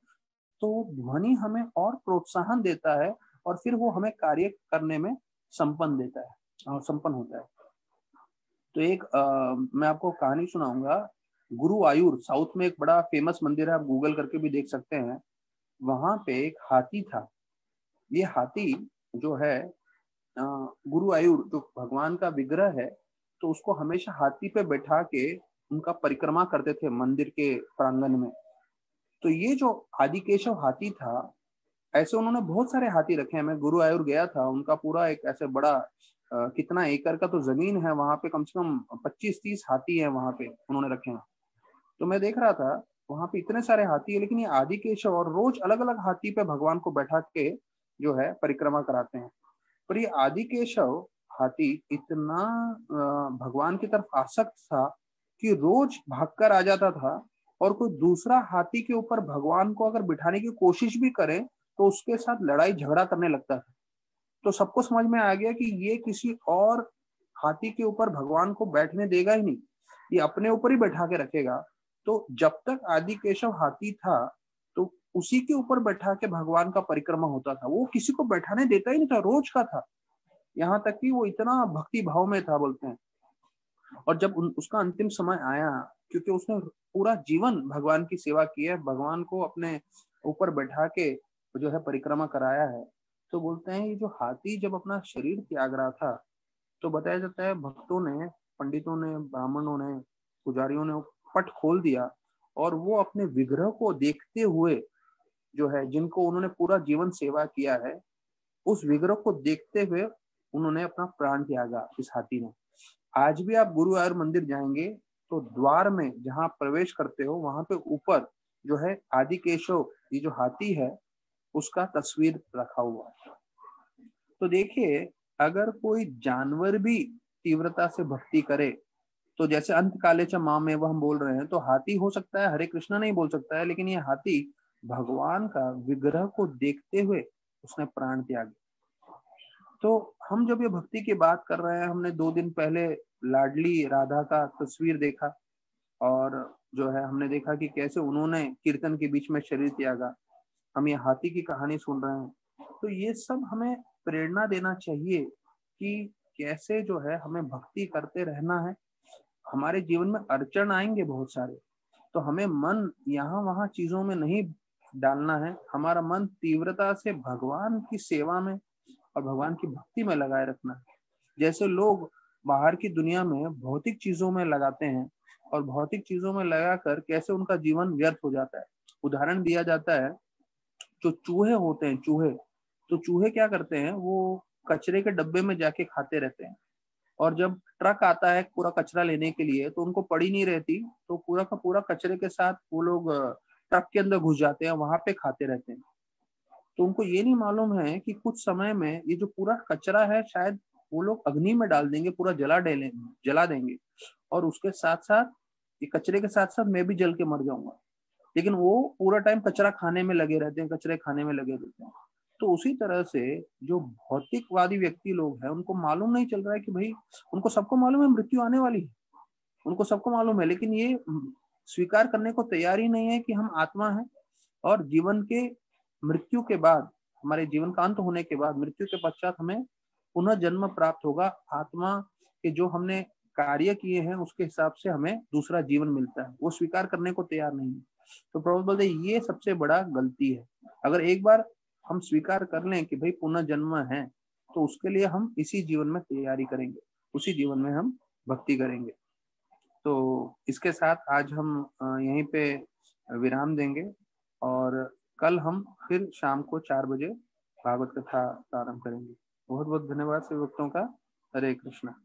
तो ध्वनि हमें और प्रोत्साहन देता है और फिर वो हमें कार्य करने में संपन्न देता है और संपन्न होता है। तो एक मैं आपको कहानी सुनाऊंगा। गुरुवायूर साउथ में एक बड़ा फेमस मंदिर है, आप गूगल करके भी देख सकते हैं। वहां पे एक हाथी था। ये हाथी जो है गुरुवायूर जो भगवान का विग्रह है, तो उसको हमेशा हाथी पे बैठा के उनका परिक्रमा करते थे मंदिर के प्रांगण में। तो ये जो आदिकेशव हाथी था, ऐसे उन्होंने बहुत सारे हाथी रखे हैं। मैं गुरुवायूर गया था, उनका पूरा एक ऐसे बड़ा कितना एकड़ का तो जमीन है वहां पे, कम से कम 25-30 हाथी है वहां पे उन्होंने रखे हैं। तो मैं देख रहा था वहां पे इतने सारे हाथी है, लेकिन ये आदिकेशव और रोज अलग अलग हाथी पे भगवान को बैठा के जो है परिक्रमा कराते हैं। पर ये आदिकेशव हाथी इतना भगवान की तरफ आसक्त था कि रोज भागकर आ जाता था, और कोई दूसरा हाथी के ऊपर भगवान को अगर बिठाने की कोशिश भी करे तो उसके साथ लड़ाई झगड़ा करने लगता था। तो सबको समझ में आ गया कि ये किसी और हाथी के ऊपर भगवान को बैठने देगा ही नहीं, ये अपने ऊपर ही बैठा के रखेगा। तो जब तक आदिकेशव हाथी था तो उसी के ऊपर बैठा के भगवान का परिक्रमा होता था, वो किसी को बैठाने देता ही नहीं था, रोज का था। यहाँ तक कि वो इतना भक्ति भाव में था बोलते हैं। और जब उसका अंतिम समय आया, क्योंकि उसने पूरा जीवन भगवान की सेवा की है, भगवान को अपने ऊपर बैठा के जो है परिक्रमा कराया है, तो बोलते हैं ये जो हाथी जब अपना शरीर त्याग रहा था, तो बताया जाता है भक्तों ने, पंडितों ने, ब्राह्मणों ने, पुजारियों ने पट खोल दिया और वो अपने विग्रह को देखते हुए जो है, जिनको उन्होंने पूरा जीवन सेवा किया है, उस विग्रह को देखते हुए उन्होंने अपना प्राण त्यागा इस हाथी ने। आज भी आप गुरुवायूर मंदिर जाएंगे तो द्वार में जहां प्रवेश करते हो वहां पे ऊपर जो है आदिकेशव, ये जो हाथी है उसका तस्वीर रखा हुआ है। तो देखिए, अगर कोई जानवर भी तीव्रता से भक्ति करे, तो जैसे अंत काले च माम में हम बोल रहे हैं, तो हाथी हो सकता है हरे कृष्णा नहीं बोल सकता है, लेकिन ये हाथी भगवान का विग्रह को देखते हुए उसने प्राण त्याग। तो हम जब ये भक्ति की बात कर रहे हैं, हमने 2 दिन पहले लाडली राधा का तस्वीर देखा, और जो है हमने देखा कि कैसे उन्होंने कीर्तन के बीच में शरीर त्यागा। हम ये हाथी की कहानी सुन रहे हैं, तो ये सब हमें प्रेरणा देना चाहिए कि कैसे जो है हमें भक्ति करते रहना है। हमारे जीवन में अड़चन आएंगे बहुत सारे, तो हमें मन यहाँ वहाँ चीजों में नहीं डालना है, हमारा मन तीव्रता से भगवान की सेवा में और भगवान की भक्ति में लगाए रखना है। जैसे लोग बाहर की दुनिया में भौतिक चीजों में लगाते हैं और भौतिक चीजों में लगाकर कैसे उनका जीवन व्यर्थ हो जाता है। उदाहरण दिया जाता है, जो चूहे होते हैं, चूहे, तो चूहे क्या करते हैं, वो कचरे के डब्बे में जाके खाते रहते हैं। और जब ट्रक आता है पूरा कचरा लेने के लिए तो उनको पड़ी नहीं रहती, तो पूरा का पूरा कचरे के साथ वो लोग ट्रक के अंदर घुस जाते हैं, वहां पे खाते रहते हैं। तो उनको ये नहीं मालूम है कि कुछ समय में ये जो पूरा कचरा है शायद वो लोग अग्नि में डाल देंगे, पूरा जला देंगे, और उसके साथ साथ ये कचरे के साथ साथ मैं भी जल के मर जाऊंगा। लेकिन वो पूरा टाइम कचरा खाने में लगे रहते हैं, कचरे खाने में लगे रहते हैं। तो उसी तरह से जो भौतिकवादी व्यक्ति लोग हैं उनको मालूम नहीं चल रहा है कि भाई, उनको सबको मालूम है मृत्यु आने वाली है, उनको सबको मालूम है, लेकिन ये स्वीकार करने को तैयार ही नहीं है कि हम आत्मा है, और जीवन के मृत्यु के बाद, हमारे जीवन का अंत होने के बाद, मृत्यु के पश्चात हमें पुनः जन्म प्राप्त होगा। आत्मा के जो हमने कार्य किए हैं उसके हिसाब से हमें दूसरा जीवन मिलता है, वो स्वीकार करने को तैयार नहीं है। तो प्रभु बोलते ये सबसे बड़ा गलती है। अगर एक बार हम स्वीकार कर लें कि भाई पुनः जन्म है, तो उसके लिए हम इसी जीवन में तैयारी करेंगे, उसी जीवन में हम भक्ति करेंगे। तो इसके साथ आज हम यहीं पे विराम देंगे, और कल हम फिर शाम को 4 बजे भागवत कथा प्रारंभ करेंगे। बहुत बहुत धन्यवाद सभी भक्तों का। हरे कृष्णा।